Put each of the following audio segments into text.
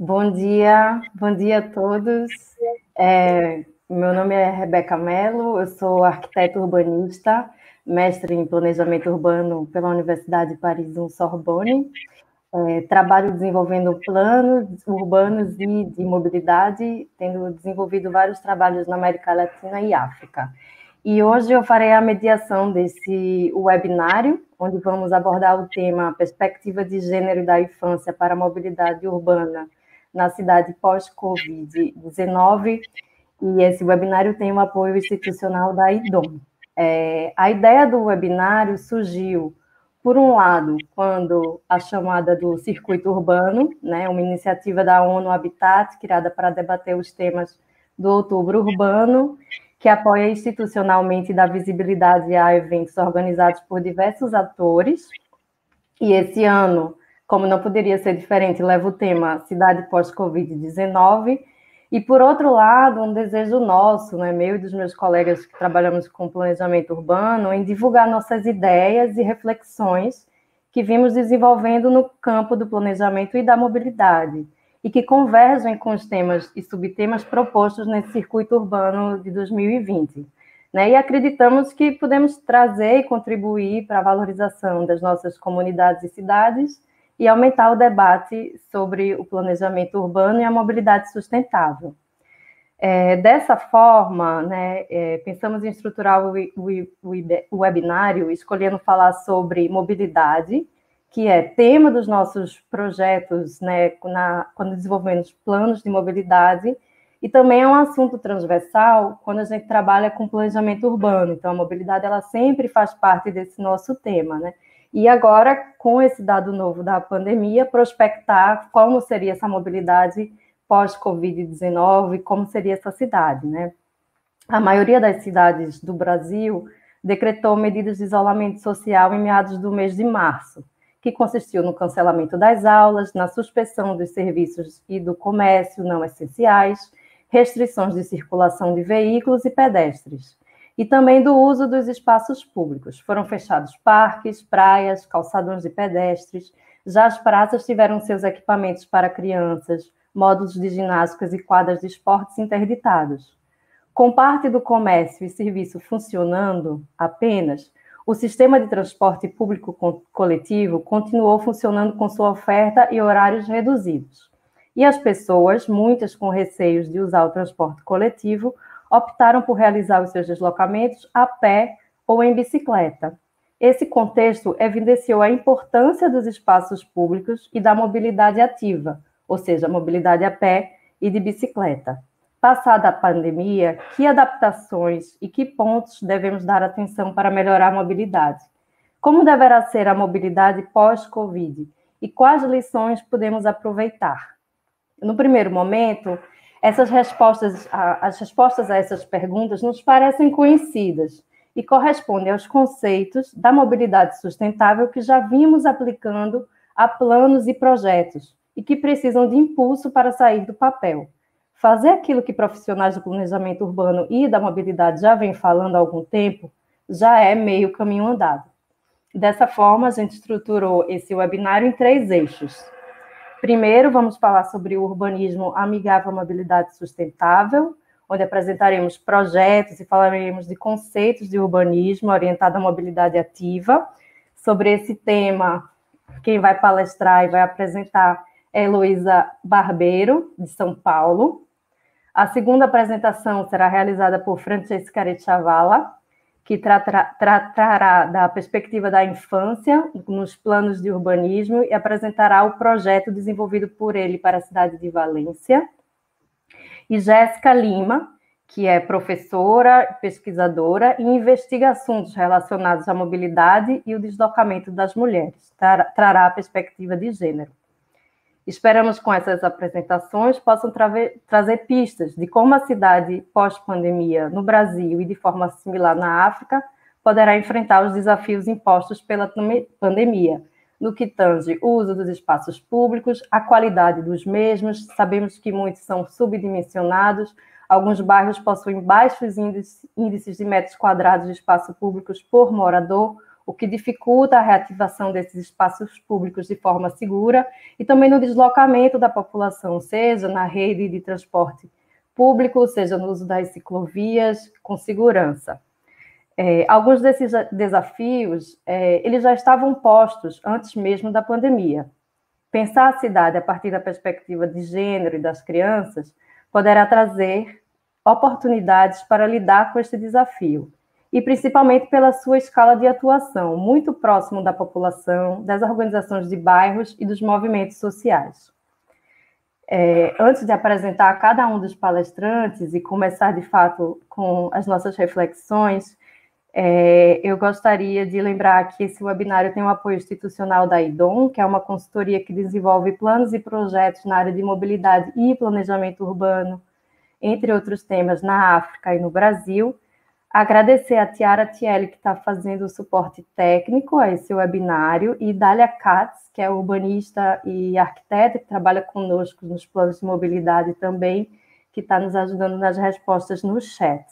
Bom dia a todos. Meu nome é Rebeca Mello, eu sou arquiteta urbanista, mestre em planejamento urbano pela Universidade de Paris I Sorbonne. Trabalho desenvolvendo planos urbanos e de mobilidade, tendo desenvolvido vários trabalhos na América Latina e África. E hoje eu farei a mediação desse webinário, onde vamos abordar o tema Perspectiva de Gênero da Infância para a Mobilidade Urbana na cidade pós-Covid-19, e esse webinário tem o apoio institucional da IDOM. A ideia do webinário surgiu, por um lado, quando a chamada do Circuito Urbano, né, uma iniciativa da ONU Habitat, criada para debater os temas do Outubro Urbano, que apoia institucionalmente e dá visibilidade a eventos organizados por diversos atores. E esse ano, como não poderia ser diferente, leva o tema Cidade pós-Covid-19. E, por outro lado, um desejo nosso, né, meu e dos meus colegas que trabalhamos com planejamento urbano, em divulgar nossas ideias e reflexões que vimos desenvolvendo no campo do planejamento e da mobilidade, e que convergem com os temas e subtemas propostos nesse circuito urbano de 2020. Né? E acreditamos que podemos trazer e contribuir para a valorização das nossas comunidades e cidades e aumentar o debate sobre o planejamento urbano e a mobilidade sustentável. Dessa forma, né, pensamos em estruturar o webinário escolhendo falar sobre mobilidade, que é tema dos nossos projetos, né, quando desenvolvemos planos de mobilidade, e também é um assunto transversal quando a gente trabalha com planejamento urbano. Então, a mobilidade ela sempre faz parte desse nosso tema, né? E agora, com esse dado novo da pandemia, prospectar como seria essa mobilidade pós-Covid-19, como seria essa cidade, né? A maioria das cidades do Brasil decretou medidas de isolamento social em meados do mês de março, que consistiu no cancelamento das aulas, na suspensão dos serviços e do comércio não essenciais, restrições de circulação de veículos e pedestres, e também do uso dos espaços públicos. Foram fechados parques, praias, calçadões de pedestres, já as praças tiveram seus equipamentos para crianças, módulos de ginásticas e quadras de esportes interditados. Com parte do comércio e serviço funcionando apenas, o sistema de transporte público coletivo continuou funcionando com sua oferta e horários reduzidos. E as pessoas, muitas com receios de usar o transporte coletivo, optaram por realizar os seus deslocamentos a pé ou em bicicleta. Esse contexto evidenciou a importância dos espaços públicos e da mobilidade ativa, ou seja, mobilidade a pé e de bicicleta. Passada a pandemia, que adaptações e que pontos devemos dar atenção para melhorar a mobilidade? Como deverá ser a mobilidade pós-Covid? E quais lições podemos aproveitar? No primeiro momento, as respostas a essas perguntas nos parecem conhecidas e correspondem aos conceitos da mobilidade sustentável que já vimos aplicando a planos e projetos e que precisam de impulso para sair do papel. Fazer aquilo que profissionais do planejamento urbano e da mobilidade já vêm falando há algum tempo já é meio caminho andado. Dessa forma, a gente estruturou esse webinário em 3 eixos. Primeiro, vamos falar sobre o urbanismo amigável à mobilidade sustentável, onde apresentaremos projetos e falaremos de conceitos de urbanismo orientado à mobilidade ativa. Sobre esse tema, quem vai palestrar e vai apresentar é Heloísa Barbeiro, de São Paulo. A segunda apresentação será realizada por Francesca Arecchiavala, que tratará da perspectiva da infância nos planos de urbanismo e apresentará o projeto desenvolvido por ele para a cidade de Valência. E Jéssica Lima, que é professora, pesquisadora e investiga assuntos relacionados à mobilidade e o deslocamento das mulheres. Trará a perspectiva de gênero. Esperamos que com essas apresentações possam trazer pistas de como a cidade pós-pandemia no Brasil e de forma similar na África poderá enfrentar os desafios impostos pela pandemia, no que tange o uso dos espaços públicos, a qualidade dos mesmos. Sabemos que muitos são subdimensionados, alguns bairros possuem baixos índices de metros quadrados de espaço públicos por morador, o que dificulta a reativação desses espaços públicos de forma segura, e também no deslocamento da população, seja na rede de transporte público, seja no uso das ciclovias, com segurança. Alguns desses desafios, eles já estavam postos antes mesmo da pandemia. Pensar a cidade a partir da perspectiva de gênero e das crianças poderá trazer oportunidades para lidar com este desafio, e principalmente pela sua escala de atuação, muito próximo da população, das organizações de bairros e dos movimentos sociais. Antes de apresentar cada um dos palestrantes e começar, de fato, com as nossas reflexões, eu gostaria de lembrar que esse webinário tem o apoio institucional da IDOM, que é uma consultoria que desenvolve planos e projetos na área de mobilidade e planejamento urbano, entre outros temas, na África e no Brasil. Agradecer a Tiara Tielli, que está fazendo o suporte técnico a esse webinário, e Dália Katz, que é urbanista e arquiteta, que trabalha conosco nos planos de mobilidade também, que está nos ajudando nas respostas no chat.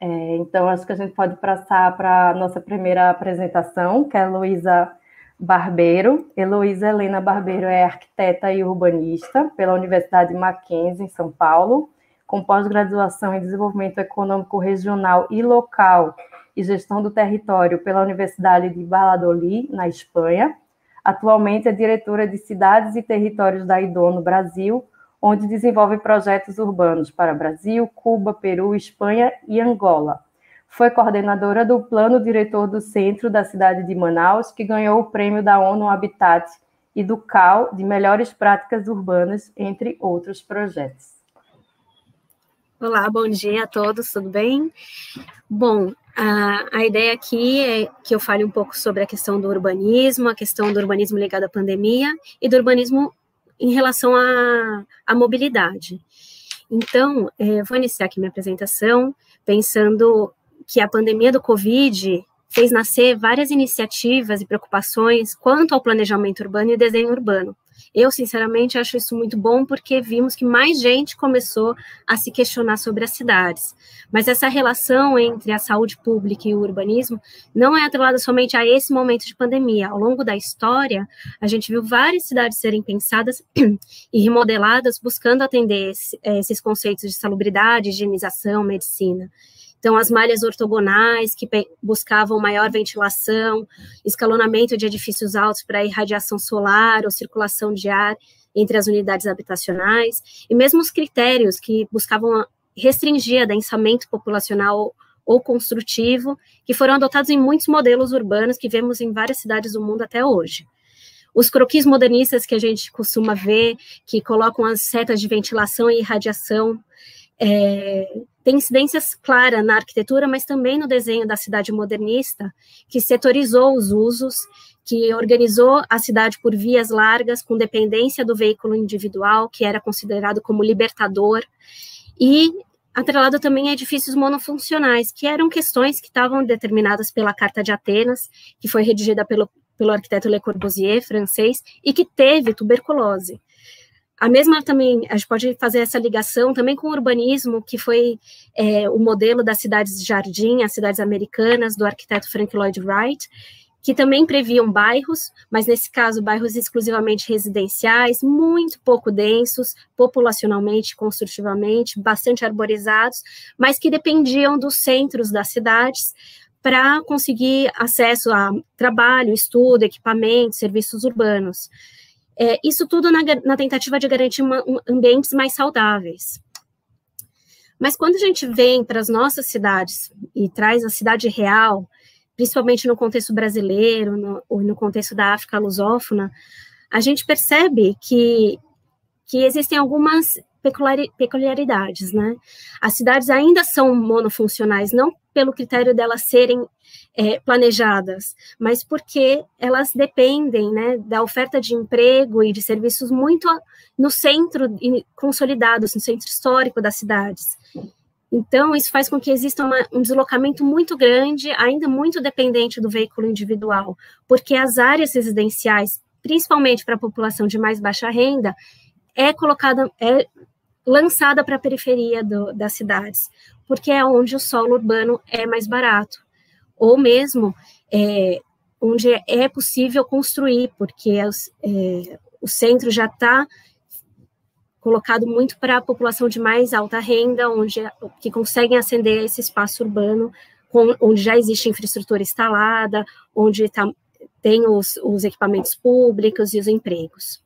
Então, acho que a gente pode passar para a nossa primeira apresentação, que é a Heloísa Barbeiro. Heloísa Helena Barbeiro é arquiteta e urbanista pela Universidade Mackenzie, em São Paulo, com pós-graduação em Desenvolvimento Econômico Regional e Local e Gestão do Território pela Universidade de Valladolid, na Espanha. Atualmente é diretora de Cidades e Territórios da IDOM no Brasil, onde desenvolve projetos urbanos para Brasil, Cuba, Peru, Espanha e Angola. Foi coordenadora do Plano Diretor do Centro da cidade de Manaus, que ganhou o prêmio da ONU Habitat e do CAL de Melhores Práticas Urbanas, entre outros projetos. Olá, bom dia a todos, tudo bem? Bom, a ideia aqui é que eu fale um pouco sobre a questão do urbanismo, a questão do urbanismo ligado à pandemia e do urbanismo em relação à mobilidade. Então, vou iniciar aqui minha apresentação pensando que a pandemia do Covid fez nascer várias iniciativas e preocupações quanto ao planejamento urbano e desenho urbano. Eu, sinceramente, acho isso muito bom porque vimos que mais gente começou a se questionar sobre as cidades. Mas essa relação entre a saúde pública e o urbanismo não é atrelada somente a esse momento de pandemia. Ao longo da história, a gente viu várias cidades serem pensadas e remodeladas buscando atender esses conceitos de salubridade, higienização, medicina. Então, as malhas ortogonais, que buscavam maior ventilação, escalonamento de edifícios altos para irradiação solar ou circulação de ar entre as unidades habitacionais, e mesmo os critérios que buscavam restringir adensamento populacional ou construtivo, que foram adotados em muitos modelos urbanos que vemos em várias cidades do mundo até hoje. Os croquis modernistas que a gente costuma ver, que colocam as setas de ventilação e irradiação, tem incidências claras na arquitetura, mas também no desenho da cidade modernista, que setorizou os usos, que organizou a cidade por vias largas, com dependência do veículo individual, que era considerado como libertador, e atrelado também a edifícios monofuncionais, que eram questões que estavam determinadas pela Carta de Atenas, que foi redigida pelo arquiteto Le Corbusier, francês, e que teve tuberculose. A mesma também, a gente pode fazer essa ligação também com o urbanismo, que foi o modelo das cidades de jardim, as cidades americanas, do arquiteto Frank Lloyd Wright, que também previam bairros, mas nesse caso bairros exclusivamente residenciais, muito pouco densos, populacionalmente, construtivamente, bastante arborizados, mas que dependiam dos centros das cidades para conseguir acesso a trabalho, estudo, equipamentos, serviços urbanos. Isso tudo na tentativa de garantir ambientes mais saudáveis. Mas quando a gente vem para as nossas cidades e traz a cidade real, principalmente no contexto brasileiro, ou no contexto da África lusófona, a gente percebe que existem algumas peculiaridades, né? As cidades ainda são monofuncionais, não pelo critério delas serem planejadas, mas porque elas dependem, né, da oferta de emprego e de serviços muito no centro consolidados, no centro histórico das cidades. Então, isso faz com que exista um deslocamento muito grande, ainda muito dependente do veículo individual, porque as áreas residenciais, principalmente para a população de mais baixa renda, é lançada para a periferia das cidades, porque é onde o solo urbano é mais barato, ou mesmo onde é possível construir, porque o centro já está colocado muito para a população de mais alta renda, que conseguem acender a esse espaço urbano, onde já existe infraestrutura instalada, onde tem os equipamentos públicos e os empregos.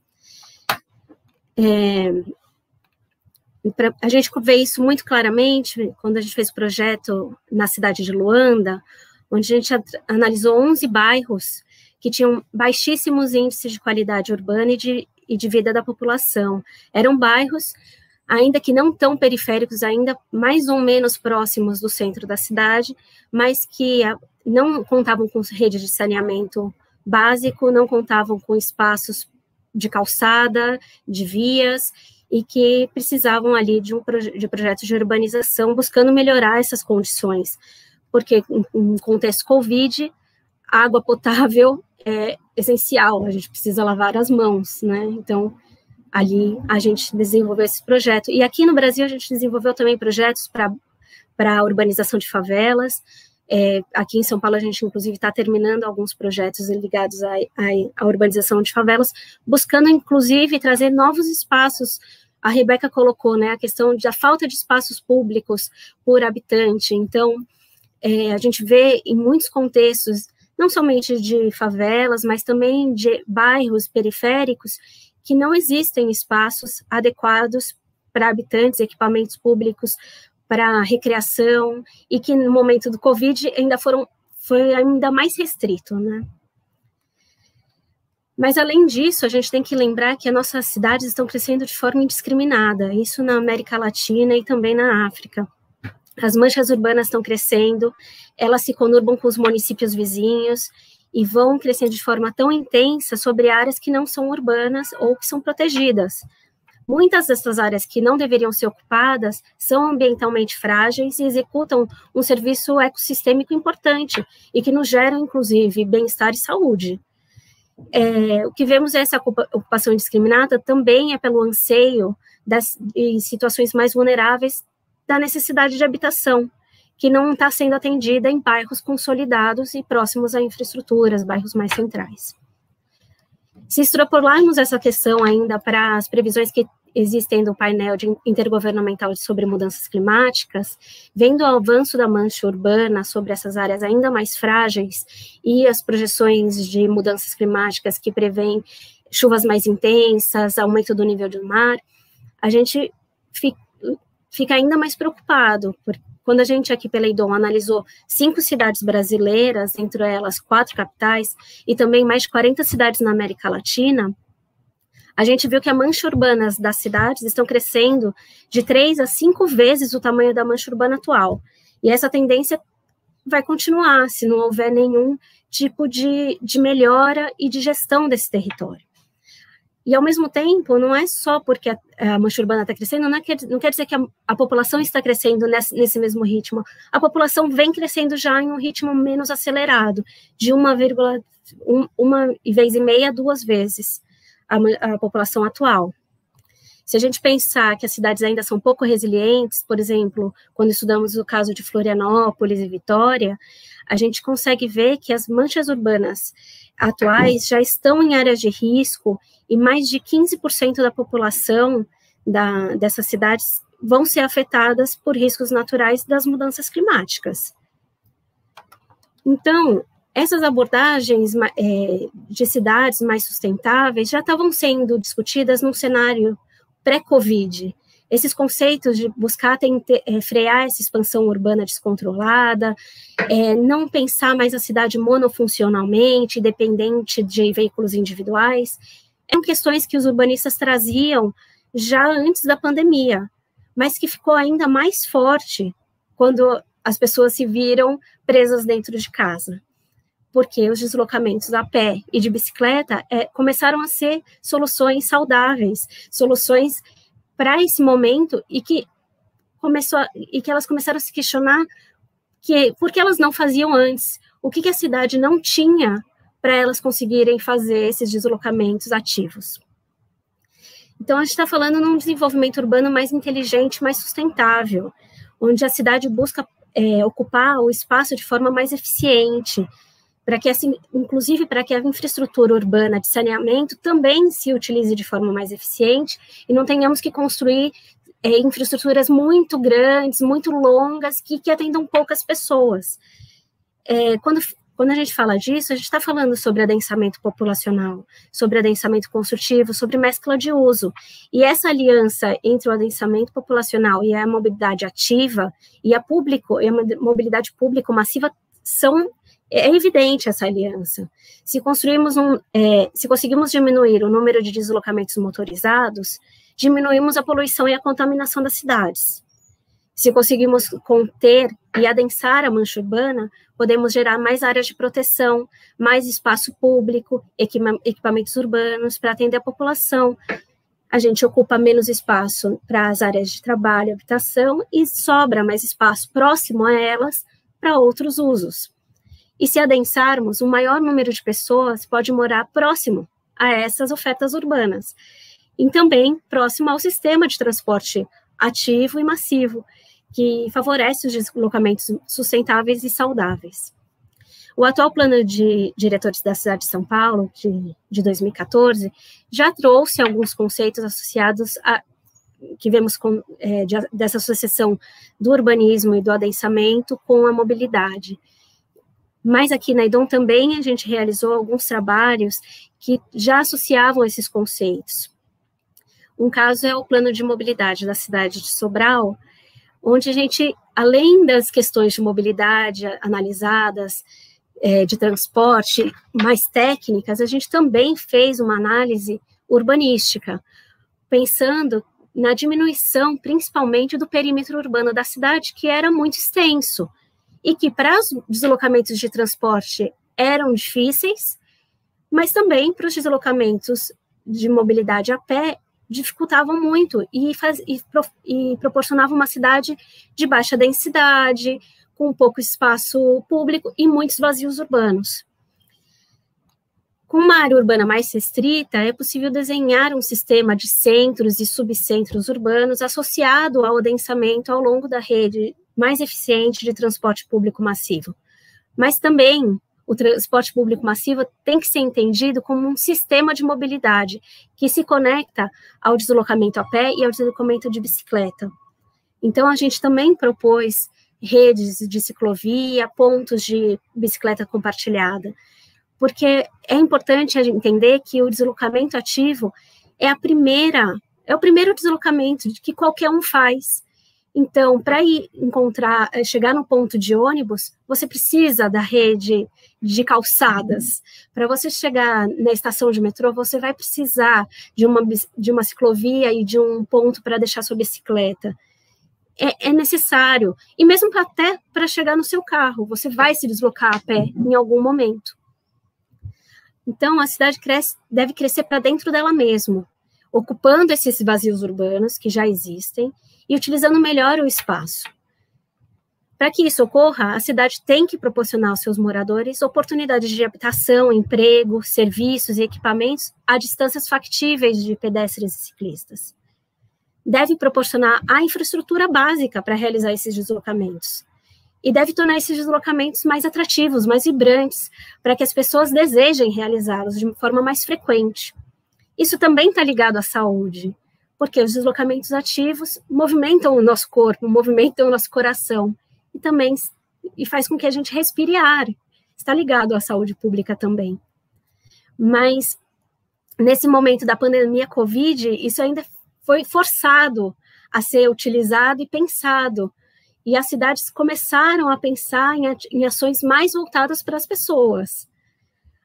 A gente vê isso muito claramente quando a gente fez o projeto na cidade de Luanda, onde a gente analisou 11 bairros que tinham baixíssimos índices de qualidade urbana e de vida da população. Eram bairros, ainda que não tão periféricos, ainda mais ou menos próximos do centro da cidade, mas que não contavam com rede de saneamento básico, não contavam com espaços de calçada, de vias, e que precisavam ali de projetos de urbanização, buscando melhorar essas condições, porque em contexto Covid, água potável é essencial, a gente precisa lavar as mãos, né? Então, ali a gente desenvolveu esse projeto. E aqui no Brasil a gente desenvolveu também projetos para a urbanização de favelas. Aqui em São Paulo a gente, inclusive, está terminando alguns projetos ligados à urbanização de favelas, buscando, inclusive, trazer novos espaços. A Rebeca colocou, né, a questão da falta de espaços públicos por habitante. Então, a gente vê em muitos contextos, não somente de favelas, mas também de bairros periféricos, que não existem espaços adequados para habitantes, equipamentos públicos para recreação, e que no momento do Covid foi ainda mais restrito, né? Mas, além disso, a gente tem que lembrar que as nossas cidades estão crescendo de forma indiscriminada, isso na América Latina e também na África. As manchas urbanas estão crescendo, elas se conurbam com os municípios vizinhos e vão crescendo de forma tão intensa sobre áreas que não são urbanas ou que são protegidas. Muitas dessas áreas que não deveriam ser ocupadas são ambientalmente frágeis e executam um serviço ecossistêmico importante e que nos geram, inclusive, bem-estar e saúde. O que vemos essa ocupação indiscriminada também é pelo anseio em situações mais vulneráveis da necessidade de habitação, que não está sendo atendida em bairros consolidados e próximos a infraestruturas, bairros mais centrais. Se extrapolarmos essa questão ainda para as previsões que existem do painel intergovernamental sobre mudanças climáticas, vendo o avanço da mancha urbana sobre essas áreas ainda mais frágeis e as projeções de mudanças climáticas que prevêem chuvas mais intensas, aumento do nível do mar, a gente fica ainda mais preocupado, porque quando a gente aqui pela IDOM analisou 5 cidades brasileiras, entre elas 4 capitais, e também mais de 40 cidades na América Latina, a gente viu que a mancha urbana das cidades estão crescendo de 3 a 5 vezes o tamanho da mancha urbana atual. E essa tendência vai continuar se não houver nenhum tipo de melhora e de gestão desse território. E, ao mesmo tempo, não é só porque a mancha urbana está crescendo, não quer dizer que a população está crescendo nesse mesmo ritmo. A população vem crescendo já em um ritmo menos acelerado, de 1,5 a 2 vezes a população atual. Se a gente pensar que as cidades ainda são pouco resilientes, por exemplo, quando estudamos o caso de Florianópolis e Vitória, a gente consegue ver que as manchas urbanas atuais já estão em áreas de risco e mais de 15% da população dessas cidades vão ser afetadas por riscos naturais das mudanças climáticas. Então, essas abordagens de cidades mais sustentáveis já estavam sendo discutidas num cenário pré-Covid. Esses conceitos de buscar frear essa expansão urbana descontrolada, não pensar mais a cidade monofuncionalmente, dependente de veículos individuais, eram questões que os urbanistas traziam já antes da pandemia, mas que ficou ainda mais forte quando as pessoas se viram presas dentro de casa, porque os deslocamentos a pé e de bicicleta começaram a ser soluções saudáveis, soluções para esse momento, e que elas começaram a se questionar por que elas não faziam antes, o que a cidade não tinha para elas conseguirem fazer esses deslocamentos ativos. Então, a gente está falando num desenvolvimento urbano mais inteligente, mais sustentável, onde a cidade busca ocupar o espaço de forma mais eficiente, para que, assim, inclusive para que a infraestrutura urbana de saneamento também se utilize de forma mais eficiente e não tenhamos que construir infraestruturas muito grandes, muito longas, que atendam poucas pessoas. Quando a gente fala disso, a gente está falando sobre adensamento populacional, sobre adensamento construtivo, sobre mescla de uso. E essa aliança entre o adensamento populacional e a mobilidade ativa e a mobilidade público massiva é evidente essa aliança. Se conseguimos diminuir o número de deslocamentos motorizados, diminuímos a poluição e a contaminação das cidades. Se conseguimos conter e adensar a mancha urbana, podemos gerar mais áreas de proteção, mais espaço público, equipamentos urbanos para atender a população. A gente ocupa menos espaço para as áreas de trabalho, habitação, e sobra mais espaço próximo a elas para outros usos. E se adensarmos, um maior número de pessoas pode morar próximo a essas ofertas urbanas, e também próximo ao sistema de transporte ativo e massivo, que favorece os deslocamentos sustentáveis e saudáveis. O atual plano de diretores da cidade de São Paulo, de 2014, já trouxe alguns conceitos associados que vemos dessa associação do urbanismo e do adensamento com a mobilidade. Mas aqui na IDOM também a gente realizou alguns trabalhos que já associavam esses conceitos. Um caso é o plano de mobilidade da cidade de Sobral, onde a gente, além das questões de mobilidade analisadas, de transporte mais técnicas, a gente também fez uma análise urbanística, pensando na diminuição, principalmente, do perímetro urbano da cidade, que era muito extenso, e que para os deslocamentos de transporte eram difíceis, mas também para os deslocamentos de mobilidade a pé dificultavam muito e proporcionavam uma cidade de baixa densidade, com pouco espaço público e muitos vazios urbanos. Com uma área urbana mais restrita, é possível desenhar um sistema de centros e subcentros urbanos associado ao adensamento ao longo da rede mais eficiente de transporte público massivo. Mas também o transporte público massivo tem que ser entendido como um sistema de mobilidade que se conecta ao deslocamento a pé e ao deslocamento de bicicleta. Então, a gente também propôs redes de ciclovia, pontos de bicicleta compartilhada, porque é importante a gente entender que o deslocamento ativo é o primeiro deslocamento que qualquer um faz. Então, para chegar no ponto de ônibus, você precisa da rede de calçadas. Para você chegar na estação de metrô, você vai precisar de uma ciclovia e de um ponto para deixar sua bicicleta. É necessário. E mesmo até para chegar no seu carro, você vai se deslocar a pé em algum momento. Então, a cidade deve crescer para dentro dela mesma, ocupando esses vazios urbanos que já existem e utilizando melhor o espaço. Para que isso ocorra, a cidade tem que proporcionar aos seus moradores oportunidades de habitação, emprego, serviços e equipamentos a distâncias factíveis de pedestres e ciclistas. Deve proporcionar a infraestrutura básica para realizar esses deslocamentos. E deve tornar esses deslocamentos mais atrativos, mais vibrantes, para que as pessoas desejem realizá-los de forma mais frequente. Isso também está ligado à saúde, porque os deslocamentos ativos movimentam o nosso corpo, movimentam o nosso coração, e faz com que a gente respire ar. Está ligado à saúde pública também. Mas, nesse momento da pandemia Covid, isso ainda foi forçado a ser utilizado e pensado, e as cidades começaram a pensar em ações mais voltadas para as pessoas.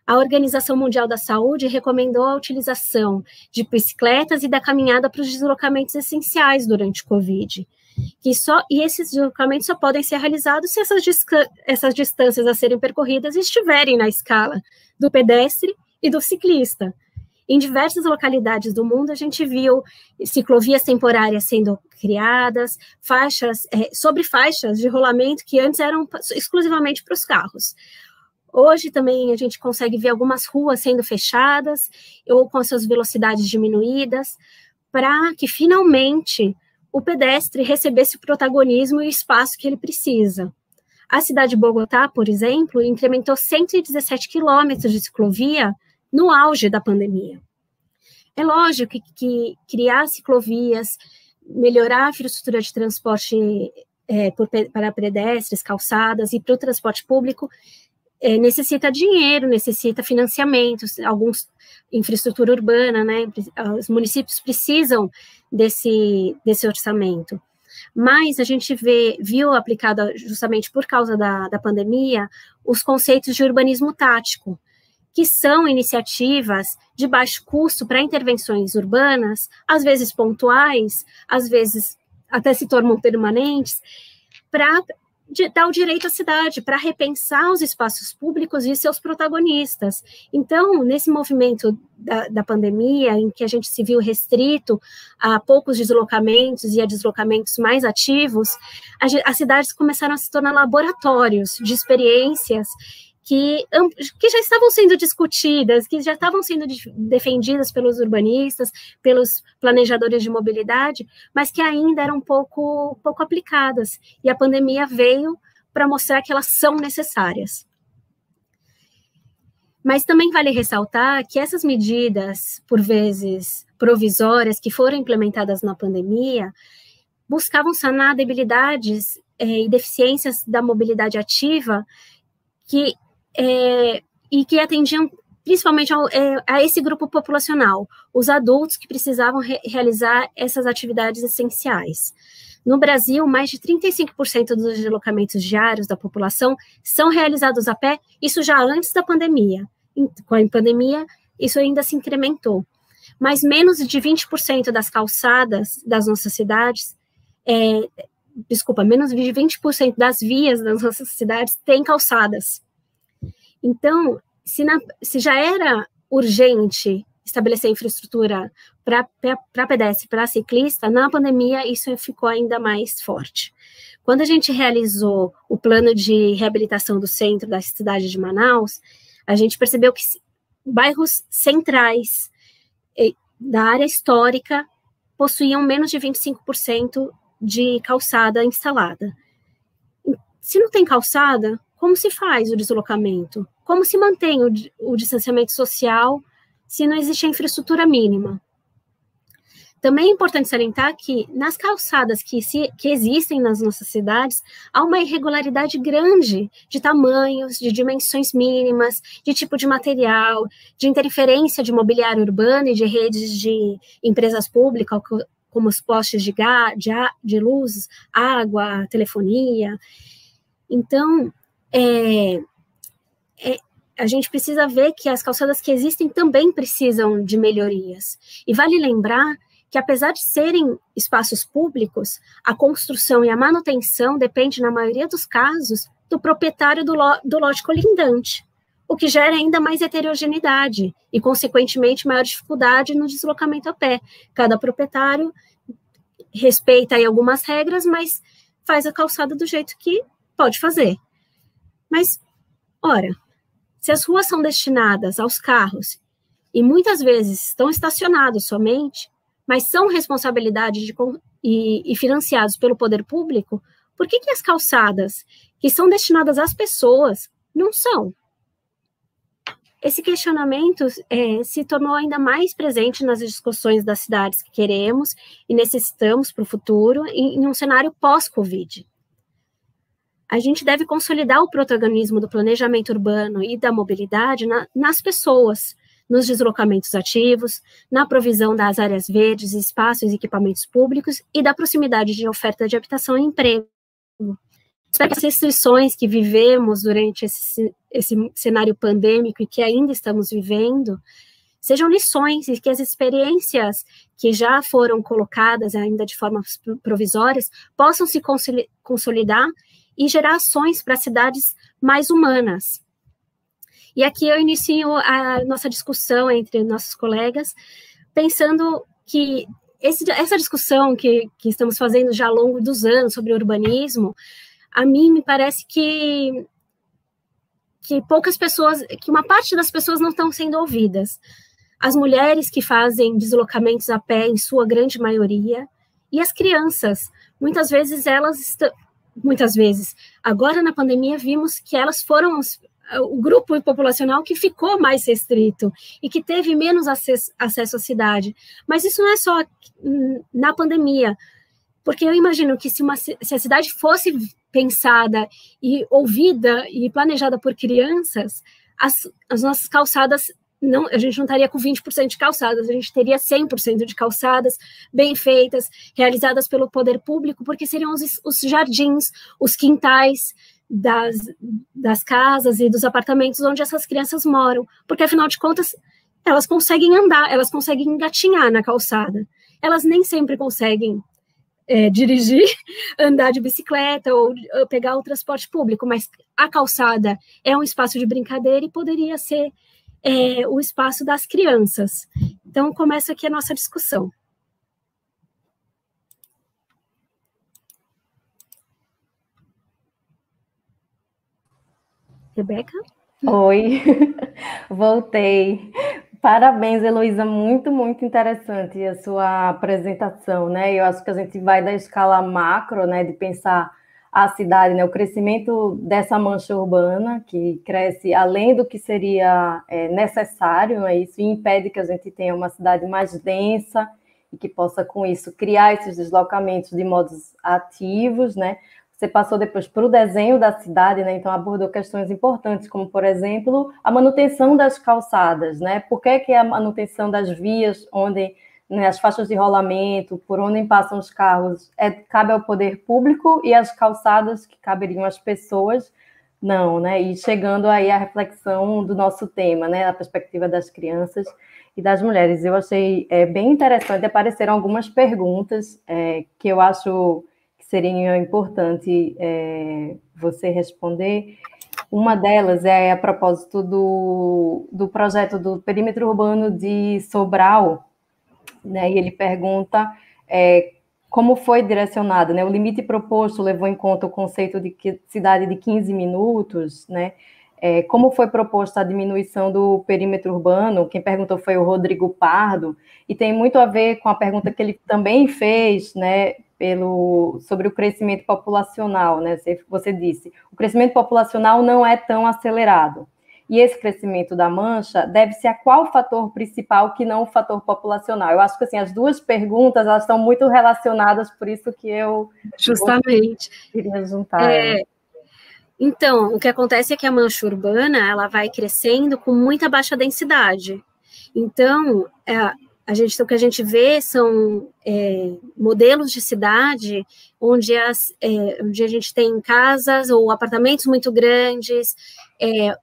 A Organização Mundial da Saúde recomendou a utilização de bicicletas e da caminhada para os deslocamentos essenciais durante o Covid. E esses deslocamentos só podem ser realizados se essas distâncias a serem percorridas estiverem na escala do pedestre e do ciclista. Em diversas localidades do mundo, a gente viu ciclovias temporárias sendo criadas, sobre faixas de rolamento que antes eram exclusivamente para os carros. Hoje também a gente consegue ver algumas ruas sendo fechadas ou com as suas velocidades diminuídas, para que finalmente o pedestre recebesse o protagonismo e o espaço que ele precisa. A cidade de Bogotá, por exemplo, incrementou 117 quilômetros de ciclovia no auge da pandemia. É lógico que criar ciclovias, melhorar a infraestrutura de transporte para pedestres, calçadas e para o transporte público necessita dinheiro, necessita financiamentos, alguns infraestrutura urbana, né? Os municípios precisam desse orçamento. Mas a gente viu aplicado justamente por causa da pandemia os conceitos de urbanismo tático, que são iniciativas de baixo custo para intervenções urbanas, às vezes pontuais, às vezes até se tornam permanentes, para dar o direito à cidade, para repensar os espaços públicos e seus protagonistas. Então, nesse movimento da pandemia, em que a gente se viu restrito a poucos deslocamentos e a deslocamentos mais ativos, as cidades começaram a se tornar laboratórios de experiências que já estavam sendo discutidas, que já estavam sendo defendidas pelos urbanistas, pelos planejadores de mobilidade, mas que ainda eram pouco aplicadas. E a pandemia veio para mostrar que elas são necessárias. Mas também vale ressaltar que essas medidas, por vezes provisórias, que foram implementadas na pandemia, buscavam sanar debilidades e deficiências da mobilidade ativa e que atendiam principalmente a esse grupo populacional, os adultos que precisavam realizar essas atividades essenciais. No Brasil, mais de 35% dos deslocamentos diários da população são realizados a pé, isso já antes da pandemia. Com a pandemia, isso ainda se incrementou. Mas menos de 20% das calçadas das nossas cidades, menos de 20% das vias das nossas cidades têm calçadas. Então, se já era urgente estabelecer infraestrutura para pedestre, para ciclista, na pandemia isso ficou ainda mais forte. Quando a gente realizou o plano de reabilitação do centro da cidade de Manaus, a gente percebeu que bairros centrais da área histórica possuíam menos de 25% de calçada instalada. Se não tem calçada, como se faz o deslocamento? Como se mantém o distanciamento social se não existe a infraestrutura mínima? Também é importante salientar que nas calçadas que existem nas nossas cidades, há uma irregularidade grande de tamanhos, de dimensões mínimas, de tipo de material, de interferência de mobiliário urbano e de redes de empresas públicas, como os postes de luz, água, telefonia. Então, a gente precisa ver que as calçadas que existem também precisam de melhorias. E vale lembrar que, apesar de serem espaços públicos, a construção e a manutenção depende, na maioria dos casos, do proprietário do lote colindante, o que gera ainda mais heterogeneidade e, consequentemente, maior dificuldade no deslocamento a pé. Cada proprietário respeita aí algumas regras, mas faz a calçada do jeito que pode fazer. Mas, ora, se as ruas são destinadas aos carros e muitas vezes estão estacionados somente, mas são responsabilidade e financiados pelo poder público, por que as calçadas que são destinadas às pessoas não são? Esse questionamento se tornou ainda mais presente nas discussões das cidades que queremos e necessitamos para o futuro em um cenário pós-Covid. A gente deve consolidar o protagonismo do planejamento urbano e da mobilidade nas pessoas, nos deslocamentos ativos, na provisão das áreas verdes, espaços e equipamentos públicos e da proximidade de oferta de habitação e emprego. Espero que as restrições que vivemos durante esse cenário pandêmico e que ainda estamos vivendo sejam lições e que as experiências que já foram colocadas ainda de forma provisórias possam se consolidar e gerar ações para cidades mais humanas. E aqui eu inicio a nossa discussão entre nossos colegas, pensando que essa discussão que estamos fazendo já ao longo dos anos sobre urbanismo, a mim me parece que poucas pessoas, que uma parte das pessoas não estão sendo ouvidas. As mulheres que fazem deslocamentos a pé, em sua grande maioria, e as crianças, muitas vezes elas muitas vezes. Agora, na pandemia, vimos que elas foram o grupo populacional que ficou mais restrito e que teve menos acesso à cidade. Mas isso não é só na pandemia, porque eu imagino que se a cidade fosse pensada e ouvida e planejada por crianças, as nossas calçadas, a gente não estaria com 20% de calçadas, a gente teria 100% de calçadas bem feitas, realizadas pelo poder público, porque seriam os jardins, os quintais das casas e dos apartamentos onde essas crianças moram, porque, afinal de contas, elas conseguem andar, elas conseguem engatinhar na calçada, elas nem sempre conseguem dirigir, andar de bicicleta ou pegar o transporte público, mas a calçada é um espaço de brincadeira e poderia ser o espaço das crianças. Então, começa aqui a nossa discussão. Rebeca? Oi, voltei. Parabéns, Heloísa, muito, muito interessante a sua apresentação, né? Eu acho que a gente vai da escala macro, né, de pensar a cidade, né, o crescimento dessa mancha urbana, que cresce além do que seria necessário, né, isso impede que a gente tenha uma cidade mais densa e que possa, com isso, criar esses deslocamentos de modos ativos, né? Você passou depois para o desenho da cidade, né? Então abordou questões importantes, como, por exemplo, a manutenção das calçadas, né? Por que a manutenção das vias, onde, né, as faixas de rolamento, por onde passam os carros, cabe ao poder público, e as calçadas que caberiam às pessoas, não, né? E chegando aí à reflexão do nosso tema, né? A perspectiva das crianças e das mulheres. Eu achei bem interessante, apareceram algumas perguntas que eu acho seria importante você responder. Uma delas é a propósito do projeto do perímetro urbano de Sobral, né? E ele pergunta como foi direcionado, né? O limite proposto levou em conta o conceito de cidade de 15 minutos, né? Como foi proposta a diminuição do perímetro urbano? Quem perguntou foi o Rodrigo Pardo, e tem muito a ver com a pergunta que ele também fez, né, sobre o crescimento populacional, né? Você disse, o crescimento populacional não é tão acelerado. E esse crescimento da mancha deve-se a qual fator principal que não o fator populacional? Eu acho que assim, as duas perguntas elas estão muito relacionadas, por isso que eu justamente queria juntar elas. Então, o que acontece é que a mancha urbana ela vai crescendo com muita baixa densidade. Então, o que a gente vê são modelos de cidade onde a gente tem casas ou apartamentos muito grandes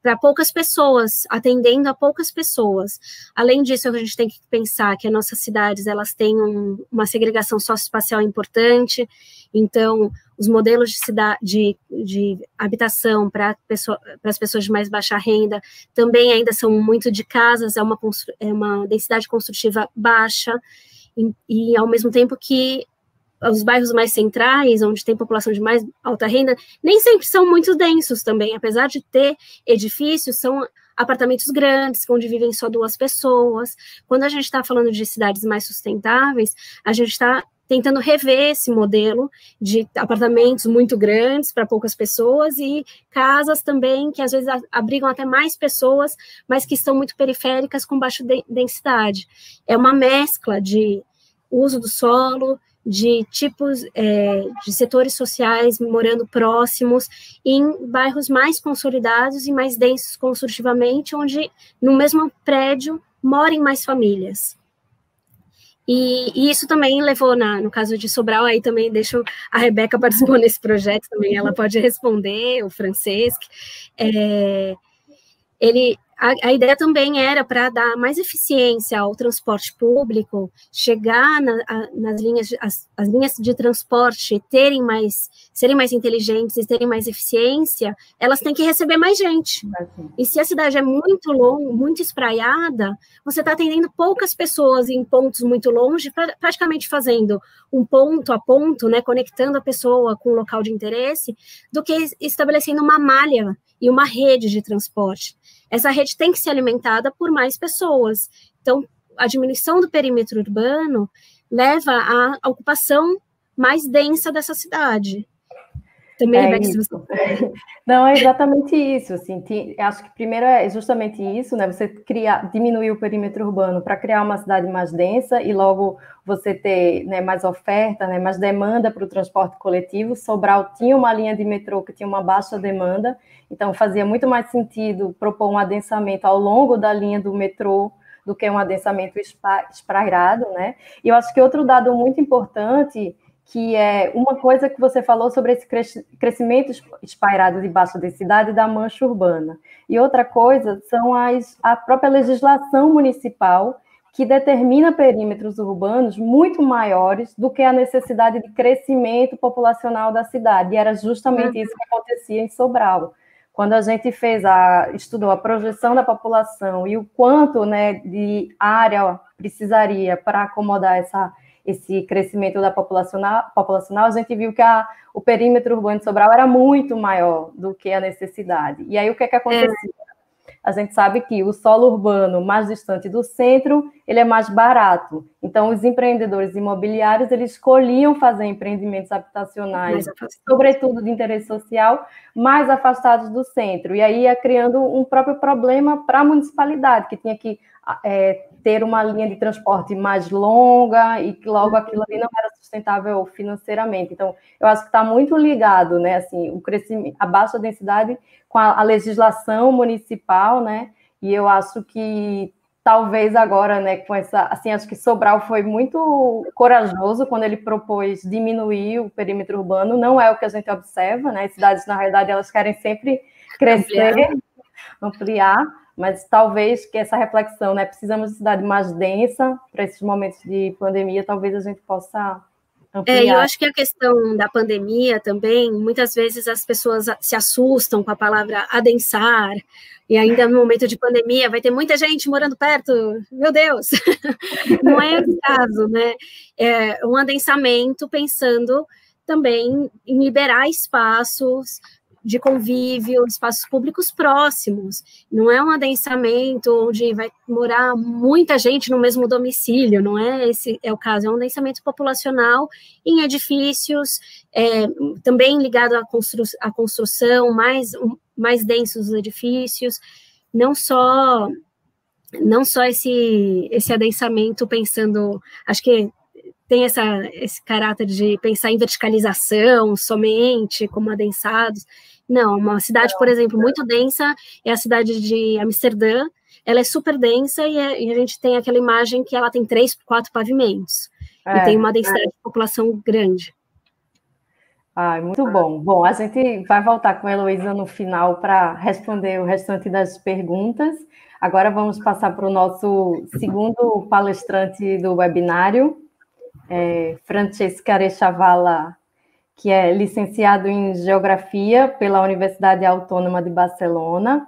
para poucas pessoas, atendendo a poucas pessoas. Além disso, a gente tem que pensar que as nossas cidades elas têm uma segregação socioespacial importante. Então, os modelos de habitação para as pessoas de mais baixa renda também ainda são muito de casas, é uma densidade construtiva baixa, e ao mesmo tempo que os bairros mais centrais, onde tem população de mais alta renda, nem sempre são muito densos também, apesar de ter edifícios, são apartamentos grandes, onde vivem só 2 pessoas. Quando a gente está falando de cidades mais sustentáveis, a gente está tentando rever esse modelo de apartamentos muito grandes para poucas pessoas e casas também que às vezes abrigam até mais pessoas, mas que estão muito periféricas com baixa densidade. É uma mescla de uso do solo, de tipos de setores sociais morando próximos em bairros mais consolidados e mais densos construtivamente, onde no mesmo prédio morem mais famílias. E isso também levou, no caso de Sobral, aí também deixo a Rebeca participou nesse projeto também, ela pode responder, o Francesc. A ideia também era para dar mais eficiência ao transporte público, chegar nas linhas, as linhas de transporte serem mais inteligentes e terem mais eficiência, elas têm que receber mais gente. E se a cidade é muito longa, muito espraiada, você está atendendo poucas pessoas em pontos muito longe, praticamente fazendo um ponto a ponto, né, conectando a pessoa com o local de interesse, do que estabelecendo uma malha e uma rede de transporte. Essa rede tem que ser alimentada por mais pessoas. Então, a diminuição do perímetro urbano leva à ocupação mais densa dessa cidade. Também, É Rebeca, se isso. você... Não, é exatamente isso, assim, acho que primeiro é justamente isso, né, você diminuir o perímetro urbano para criar uma cidade mais densa e logo você ter, né, mais oferta, né, mais demanda para o transporte coletivo. Sobral tinha uma linha de metrô que tinha uma baixa demanda, então fazia muito mais sentido propor um adensamento ao longo da linha do metrô do que um adensamento esprairado, né, e eu acho que outro dado muito importante, que é uma coisa que você falou sobre esse crescimento espairado de baixa densidade da mancha urbana. E outra coisa são a própria legislação municipal, que determina perímetros urbanos muito maiores do que a necessidade de crescimento populacional da cidade. E era justamente isso que acontecia em Sobral. Quando a gente estudou a projeção da população e o quanto, né, de área precisaria para acomodar esse crescimento da populacional, a gente viu que o perímetro urbano de Sobral era muito maior do que a necessidade. E aí, o que acontecia? A gente sabe que o solo urbano mais distante do centro, ele é mais barato. Então, os empreendedores imobiliários, eles escolhiam fazer empreendimentos habitacionais, sobretudo de interesse social, mais afastados do centro. E aí ia criando um próprio problema para a municipalidade, que tinha que ter uma linha de transporte mais longa e que logo aquilo ali não era sustentável financeiramente. Então, eu acho que está muito ligado, né, assim, o crescimento, a baixa densidade com a legislação municipal, né, e eu acho que talvez agora, né, com essa, assim, acho que Sobral foi muito corajoso quando ele propôs diminuir o perímetro urbano. Não é o que a gente observa, né, as cidades, na realidade, elas querem sempre crescer, ampliar, mas talvez que essa reflexão, né, precisamos de cidade mais densa para esses momentos de pandemia, talvez a gente possa ampliar. Eu acho que a questão da pandemia também, muitas vezes as pessoas se assustam com a palavra adensar, e ainda no momento de pandemia vai ter muita gente morando perto, meu Deus! Não é o caso, né? É um adensamento pensando também em liberar espaços de convívio, espaços públicos próximos. Não é um adensamento onde vai morar muita gente no mesmo domicílio, não é esse é o caso, é um adensamento populacional em edifícios, também ligado à construção, mais densos os edifícios, não só esse adensamento pensando, acho que tem esse caráter de pensar em verticalização somente, como adensados. Não, uma cidade, por exemplo, muito densa é a cidade de Amsterdã, ela é super densa e a gente tem aquela imagem que ela tem 3, 4 pavimentos, e tem uma densidade de população grande. Muito bom. Bom, a gente vai voltar com a Heloísa no final para responder o restante das perguntas. Agora vamos passar para o nosso segundo palestrante do webinário, Francesc Arechavala, que é licenciado em Geografia pela Universidade Autônoma de Barcelona,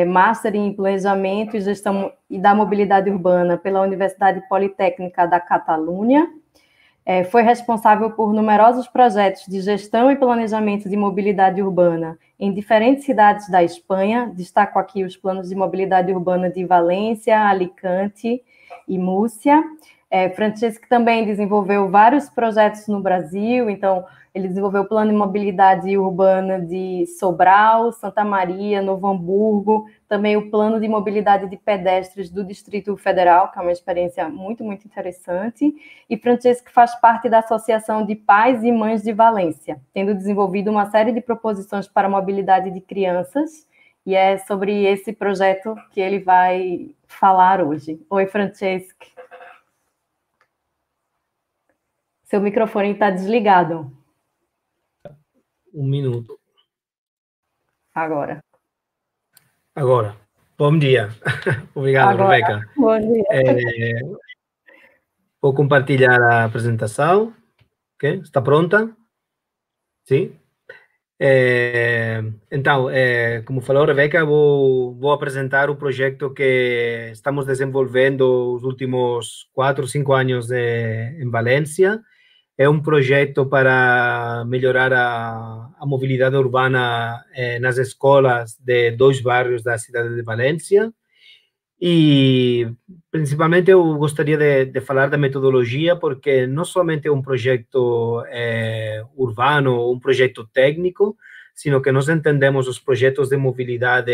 Master em Planejamento e Gestão e da Mobilidade Urbana pela Universidade Politécnica da Catalunha. Foi responsável por numerosos projetos de gestão e planejamento de mobilidade urbana em diferentes cidades da Espanha. Destaco aqui os planos de mobilidade urbana de Valência, Alicante e Múrcia. Francesc também desenvolveu vários projetos no Brasil, então ele desenvolveu o plano de mobilidade urbana de Sobral, Santa Maria, Novo Hamburgo, também o plano de mobilidade de pedestres do Distrito Federal, que é uma experiência muito, muito interessante, e Francesc faz parte da Associação de Pais e Mães de Valência, tendo desenvolvido uma série de proposições para a mobilidade de crianças, e é sobre esse projeto que ele vai falar hoje. Oi, Francesc. Seu microfone está desligado. Um minuto. Agora. Bom dia. Obrigado, Rebeca. Bom dia. Vou compartilhar a apresentação. Ok? Está pronta? Sim? Então, como falou Rebeca, vou apresentar o projeto que estamos desenvolvendo os últimos 4 ou 5 anos em Valência. É um projeto para melhorar a mobilidade urbana nas escolas de 2 bairros da cidade de Valência. E, principalmente, eu gostaria de falar da metodologia, porque não somente é um projeto urbano, um projeto técnico, sino que nós entendemos os projetos de mobilidade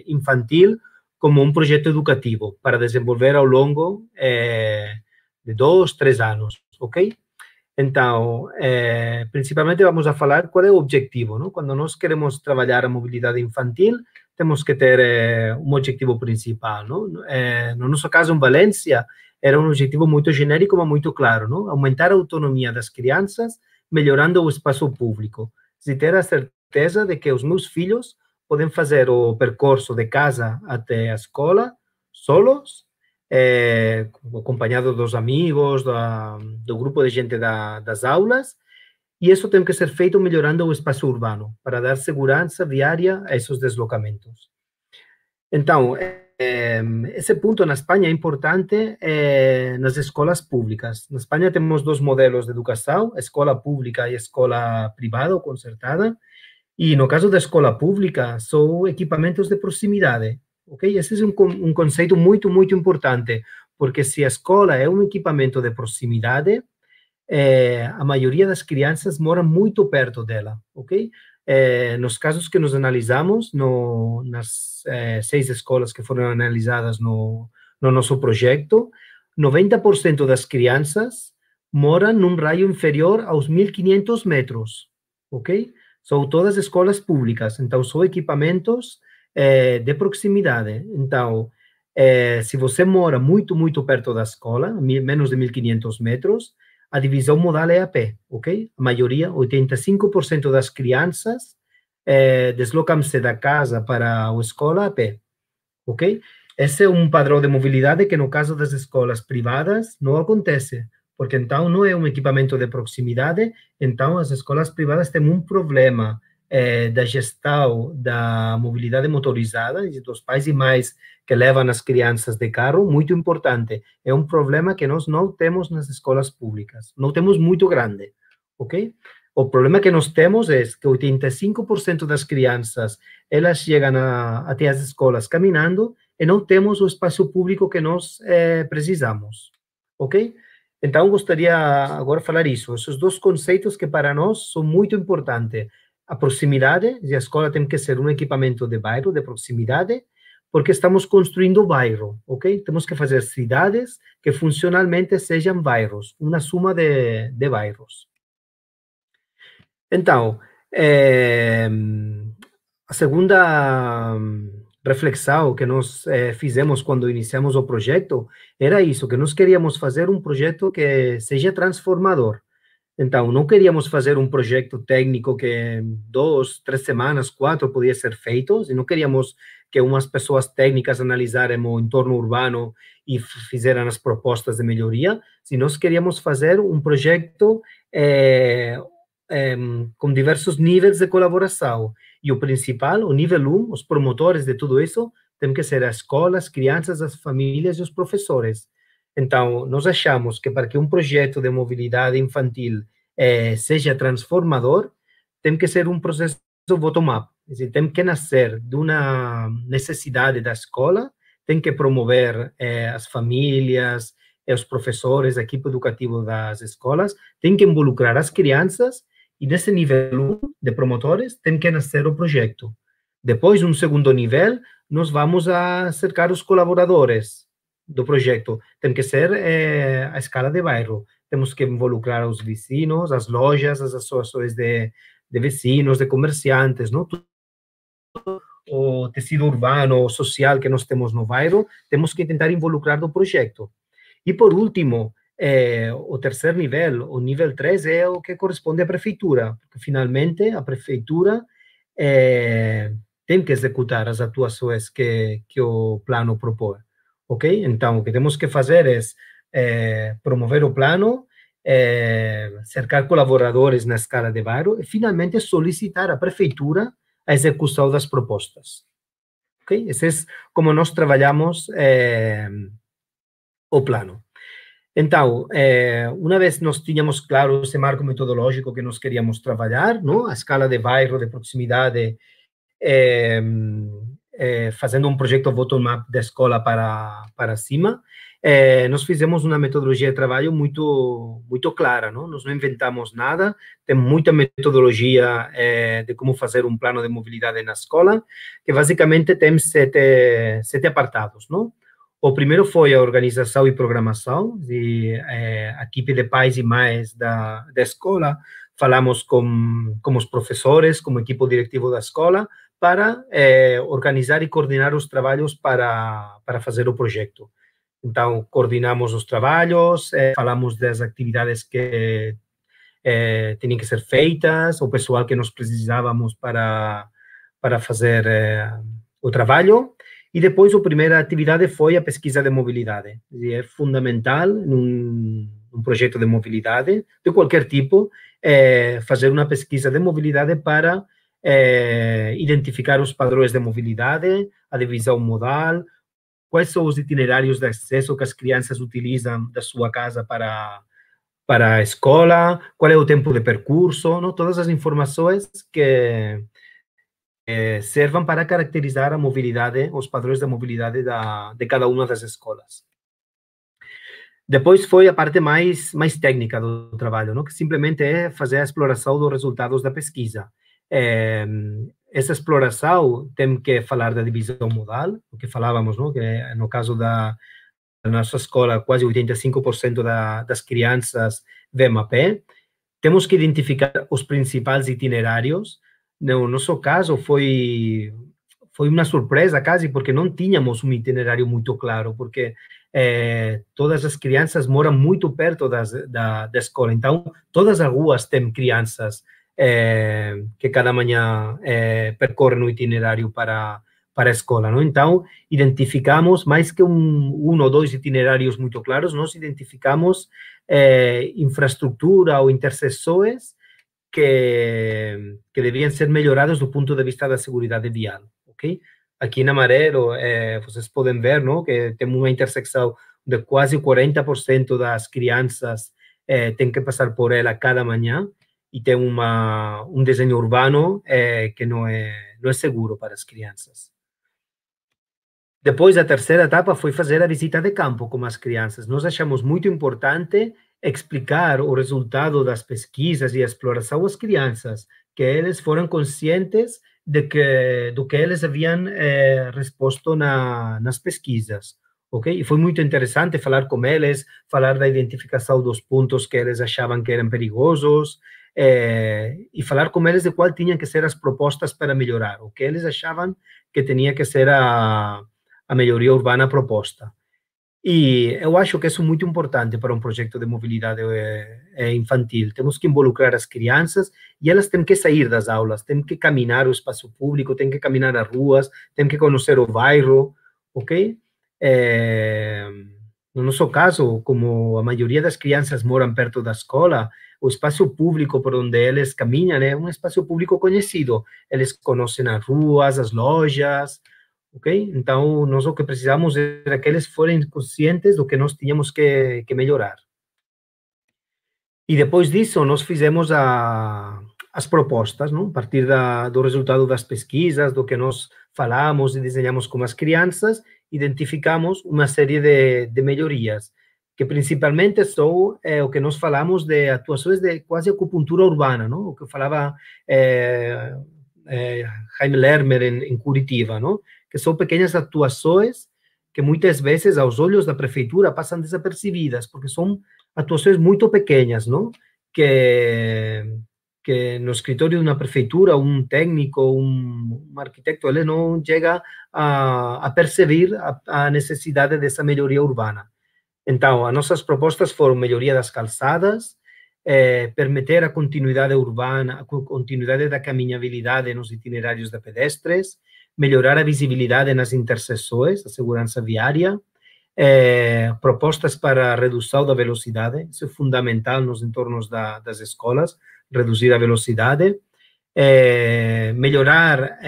infantil como um projeto educativo para desenvolver ao longo de 2, 3 anos, ok? Então, principalmente vamos a falar qual é o objetivo, não? Quando nós queremos trabalhar a mobilidade infantil, temos que ter um objetivo principal, não? No nosso caso, em Valência, era um objetivo muito genérico, mas muito claro, não? Aumentar a autonomia das crianças, melhorando o espaço público. E ter a certeza de que os meus filhos podem fazer o percurso de casa até a escola solos, acompanhado dos amigos, do grupo de gente das aulas, e isso tem que ser feito melhorando o espaço urbano, para dar segurança viária a esses deslocamentos. Então, esse ponto na Espanha é importante nas escolas públicas. Na Espanha temos 2 modelos de educação, a escola pública e a escola privada ou concertada, e no caso da escola pública, são equipamentos de proximidade, ok? Esse é um conceito muito, muito importante, porque se a escola é um equipamento de proximidade, a maioria das crianças mora muito perto dela, ok? Nos casos que nós analisamos, nas 6 escolas que foram analisadas no nosso projeto, 90% das crianças moram num raio inferior aos 1.500 metros, ok? São todas escolas públicas, então são equipamentos de proximidade. Então, se você mora muito, muito perto da escola, menos de 1.500 metros, a divisão modal é a pé, ok? A maioria, 85% das crianças deslocam-se da casa para a escola a pé, ok? Esse é um padrão de mobilidade que, no caso das escolas privadas, não acontece, porque então não é um equipamento de proximidade, então as escolas privadas têm um problema da gestão da mobilidade motorizada, e dos pais e mães que levam as crianças de carro, muito importante. É um problema que nós não temos nas escolas públicas, não temos muito grande, ok? O problema que nós temos é que 85% das crianças, elas chegam até as escolas caminhando e não temos o espaço público que nós precisamos, ok? Então, gostaria agora de falar isso, esses 2 conceitos que para nós são muito importantes. A proximidade, e a escola tem que ser um equipamento de bairro, de proximidade, porque estamos construindo bairro, ok? Temos que fazer cidades que funcionalmente sejam bairros, uma suma de bairros. Então, a segunda reflexão que nós fizemos quando iniciamos o projeto era isso, que nós queríamos fazer um projeto que seja transformador. Então, não queríamos fazer um projeto técnico que em 2, 3 semanas, 4 podia ser feito, e não queríamos que umas pessoas técnicas analisaram o entorno urbano e fizeram as propostas de melhoria, se nós queríamos fazer um projeto com diversos níveis de colaboração. E o principal, o nível 1, os promotores de tudo isso, tem que ser a escola, as crianças, as famílias e os professores. Então, nós achamos que para que um projeto de mobilidade infantil seja transformador, tem que ser um processo bottom-up. Tem que nascer de uma necessidade da escola, tem que promover as famílias, os professores, a equipe educativa das escolas, tem que involucrar as crianças, e nesse nível 1 de promotores tem que nascer o projeto. Depois, num segundo nível, nós vamos a cercar os colaboradores do projeto. Tem que ser a escala de bairro. Temos que involucrar os vizinhos, as lojas, as associações de vecinos, de comerciantes, não? O tecido urbano, social que nós temos no bairro, temos que tentar involucrar no projeto. E, por último, o terceiro nível, o nível 3, é o que corresponde à prefeitura, porque, finalmente, a prefeitura tem que executar as atuações que o plano propõe, ok? Então, o que temos que fazer é promover o plano, cercar colaboradores na escala de bairro e, finalmente, solicitar à prefeitura a execução das propostas, ok? Esse é como nós trabalhamos o plano. Então, uma vez nós tínhamos claro esse marco metodológico que nós queríamos trabalhar, não? A escala de bairro, de proximidade, fazendo um projeto bottom-up da escola para cima, nós fizemos uma metodologia de trabalho muito clara, não? Nós não inventamos nada, tem muita metodologia de como fazer um plano de mobilidade na escola, que basicamente tem sete apartados, não? O primeiro foi a organização e programação, e a equipe de pais e mães da escola, falamos com os professores, como equipe diretivo da escola, para organizar e coordenar os trabalhos para fazer o projeto. Então, coordenamos os trabalhos, falamos das atividades que tinham que ser feitas, o pessoal que nós precisávamos para fazer o trabalho. E depois, a primeira atividade foi a pesquisa de mobilidade. E é fundamental, num projeto de mobilidade, de qualquer tipo, fazer uma pesquisa de mobilidade para identificar os padrões de mobilidade, a divisão modal, quais são os itinerários de acesso que as crianças utilizam da sua casa para a escola, qual é o tempo de percurso, não? Todas as informações que servam para caracterizar a mobilidade, os padrões da mobilidade de cada uma das escolas. Depois foi a parte mais técnica do trabalho, não? Que simplesmente é fazer a exploração dos resultados da pesquisa. Essa exploração tem que falar da divisão modal, o que falávamos, não? Que no caso da nossa escola, quase 85% das crianças vêm a pé. Temos que identificar os principais itinerários. No nosso caso, foi uma surpresa quase, porque não tínhamos um itinerário muito claro, porque todas as crianças moram muito perto da escola. Então, todas as ruas têm crianças que cada manhã percorrem o itinerário para a escola, não? Então, identificamos, mais que um ou dois itinerários muito claros, nós identificamos infraestrutura ou interseções que deveriam ser melhoradas do ponto de vista da segurança vial, ok? Aqui em amarelo, vocês podem ver, não? Que temos uma intersecção de quase 40% das crianças têm que passar por ela cada manhã, e tem um desenho urbano que não é seguro para as crianças. Depois, a terceira etapa foi fazer a visita de campo com as crianças. Nós achamos muito importante explicar o resultado das pesquisas e a exploração às crianças, que eles foram conscientes do que eles haviam resposto nas pesquisas. Okay? E foi muito interessante falar com eles, falar da identificação dos pontos que eles achavam que eram perigosos, e falar com eles de qual tinham que ser as propostas para melhorar, o que eles achavam que tinha que ser a melhoria urbana proposta. E eu acho que isso é muito importante para um projeto de mobilidade infantil. Temos que involucrar as crianças e elas têm que sair das aulas, têm que caminhar o espaço público, têm que caminhar as ruas, têm que conhecer o bairro, ok? No nosso caso, como a maioria das crianças moram perto da escola, o espaço público por onde eles caminham é um espaço público conhecido. Eles conhecem as ruas, as lojas, ok? Então, nós o que precisamos era que eles forem conscientes do que nós tínhamos que melhorar. E depois disso, nós fizemos as propostas, não? A partir do resultado das pesquisas, do que nós falamos e desenhamos com as crianças, identificamos uma série de melhorias, que principalmente são o que nós falamos de atuações de quase acupuntura urbana, não? O que falava Jaime Lermer em Curitiba, não? Que são pequenas atuações que muitas vezes, aos olhos da prefeitura, passam desapercebidas, porque são atuações muito pequenas, não? Que no escritório de uma prefeitura, um técnico, um arquiteto, ele não chega a perceber a necessidade dessa melhoria urbana. Então, as nossas propostas foram melhoria das calçadas, permitir a continuidade urbana, a continuidade da caminhabilidade nos itinerários de pedestres, melhorar a visibilidade nas interseções, a segurança viária, propostas para a redução da velocidade, isso é fundamental nos entornos das escolas, reduzir a velocidade, melhorar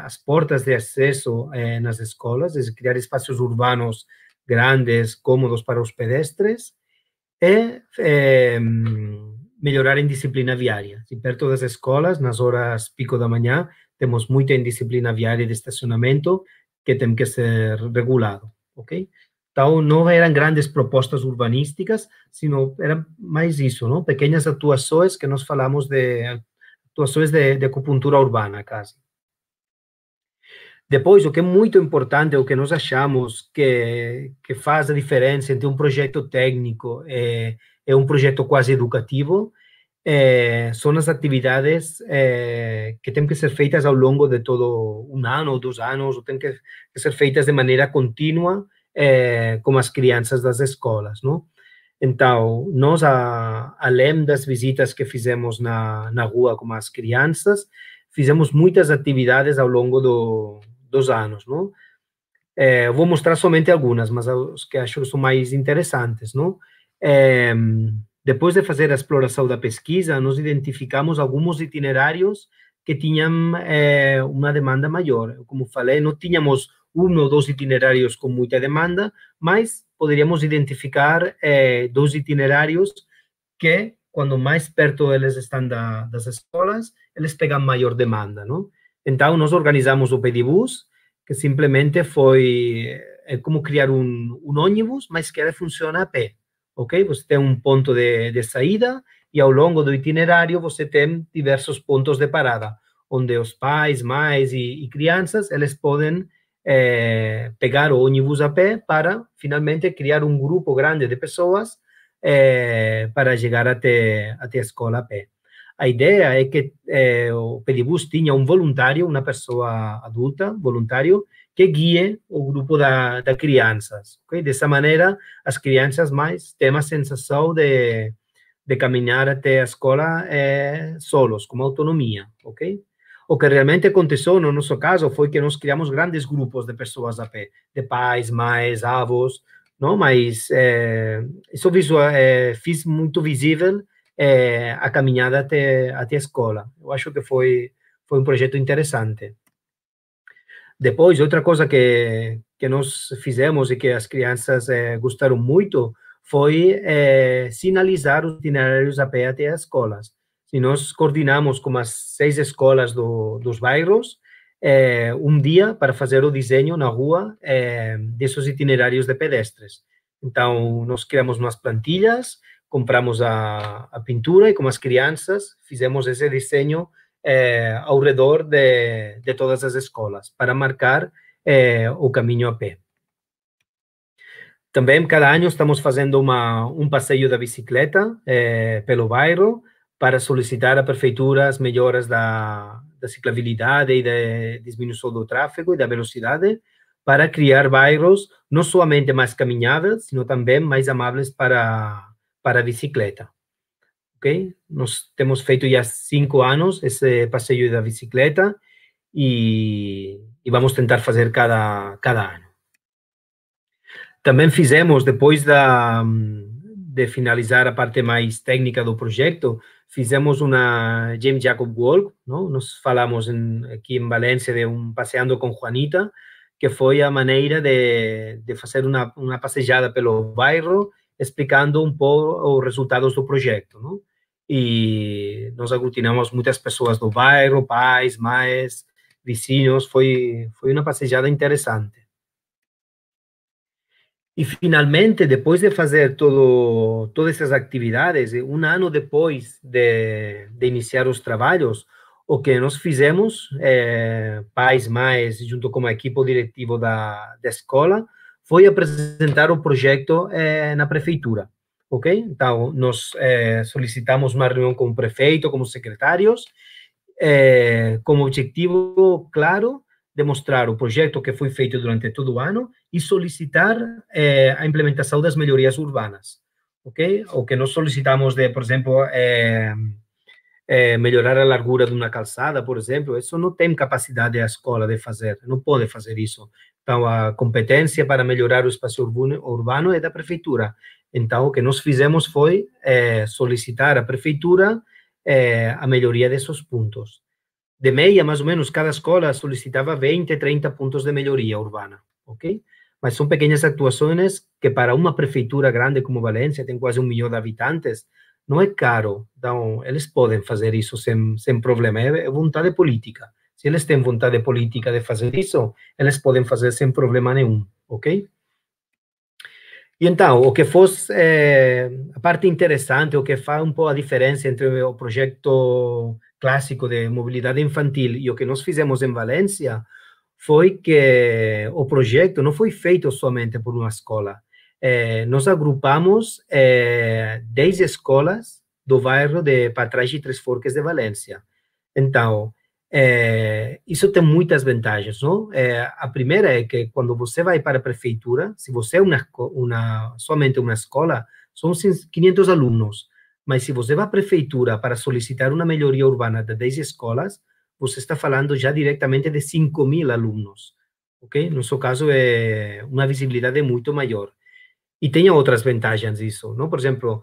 as portas de acesso nas escolas, criar espaços urbanos grandes, cômodos para os pedestres, e melhorar em disciplina viária. E perto das escolas, nas horas pico da manhã, Temos muita indisciplina viária de estacionamento que tem que ser regulado, ok? Então, não eram grandes propostas urbanísticas, sino era mais isso, não? Pequenas atuações que nós falamos de atuações de acupuntura urbana, quase. Depois, o que é muito importante, o que nós achamos que faz a diferença entre um projeto técnico e um projeto quase educativo, são as atividades que têm que ser feitas ao longo de todo um ano ou 2 anos, ou têm que ser feitas de maneira contínua com as crianças das escolas, não? Então, nós, além das visitas que fizemos na rua com as crianças, fizemos muitas atividades ao longo dos anos, não? Eu vou mostrar somente algumas, mas os que acho que são mais interessantes, não? Depois de fazer a exploração da pesquisa, nós identificamos alguns itinerários que tinham uma demanda maior. Como falei, não tínhamos 1 ou 2 itinerários com muita demanda, mas poderíamos identificar 2 itinerários que, quando mais perto eles estão das escolas, eles pegam maior demanda, não? Então, nós organizamos o Pedibus, que simplesmente foi como criar um ônibus, mas que ele funciona a pé, ok? Você tem um ponto de saída e, ao longo do itinerário, você tem diversos pontos de parada, onde os pais, mães e crianças, eles podem pegar o ônibus a pé para, finalmente, criar um grupo grande de pessoas para chegar até a escola a pé. A ideia é que o Pedibus tinha um voluntário, uma pessoa adulta, voluntário, que guie o grupo de crianças. Okay? Dessa maneira, as crianças mais têm a sensação de caminhar até a escola solos, com autonomia. Okay? O que realmente aconteceu no nosso caso foi que nós criamos grandes grupos de pessoas a pé, de pais, mães, avós, não? Mas isso fiz muito visível a caminhada até a escola. Eu acho que foi um projeto interessante. Depois, outra coisa que nós fizemos e que as crianças gostaram muito foi sinalizar os itinerários a pé até as escolas. E nós coordinamos com as 6 escolas dos bairros um dia para fazer o desenho na rua desses itinerários de pedestres. Então, nós criamos umas plantilhas, compramos a pintura e, com as crianças, fizemos esse desenho ao redor de todas as escolas, para marcar o caminho a pé. Também, cada ano, estamos fazendo um passeio da bicicleta pelo bairro, para solicitar à prefeitura as melhoras da ciclabilidade e da diminuição do tráfego e da velocidade, para criar bairros não somente mais caminhadas, sino também mais amáveis para a bicicleta. Ok? Nós temos feito já 5 anos esse passeio da bicicleta e vamos tentar fazer cada ano. Também fizemos, depois de finalizar a parte mais técnica do projeto, fizemos uma James Jacob Walk, não? Nós falamos aqui em Valência de passeando com Juanita, que foi a maneira de fazer uma passejada pelo bairro, explicando um pouco os resultados do projeto, não? E nós aglutinamos muitas pessoas do bairro, pais, mães, vizinhos, foi uma passejada interessante. E, finalmente, depois de fazer todas essas atividades, 1 ano depois de iniciar os trabalhos, o que nós fizemos, pais, mães, junto com a equipe diretivo da escola, foi apresentar o projeto na prefeitura, ok? Então, nós solicitamos uma reunião com o prefeito, com os secretários, com o objetivo claro de mostrar o projeto que foi feito durante todo o ano e solicitar a implementação das melhorias urbanas, ok? O que nós solicitamos por exemplo, melhorar a largura de uma calçada, por exemplo, isso não tem capacidade a escola de fazer, não pode fazer isso. Então, a competência para melhorar o espaço urbano é da prefeitura. Então, o que nós fizemos foi solicitar à prefeitura a melhoria desses pontos. De meia, mais ou menos, cada escola solicitava 20, 30 pontos de melhoria urbana, ok? Mas são pequenas atuações que, para uma prefeitura grande como Valência, tem quase 1 milhão de habitantes, não é caro. Então, eles podem fazer isso sem problema. É vontade política. Se eles têm vontade política de fazer isso, eles podem fazer sem problema nenhum, ok? E então, o que fosse a parte interessante, o que faz um pouco a diferença entre o projeto clássico de mobilidade infantil e o que nós fizemos em Valência, foi que o projeto não foi feito somente por uma escola. Nós agrupamos 10 escolas do bairro de Patrais e Três Forques de Valência. Então, isso tem muitas vantagens, não? A primeira é que quando você vai para a prefeitura, se você é somente uma escola, são 500 alunos, mas se você vai à prefeitura para solicitar uma melhoria urbana de 10 escolas, você está falando já diretamente de 5.000 alunos, ok? No seu caso, é uma visibilidade muito maior. E tem outras vantagens isso, não? Por exemplo,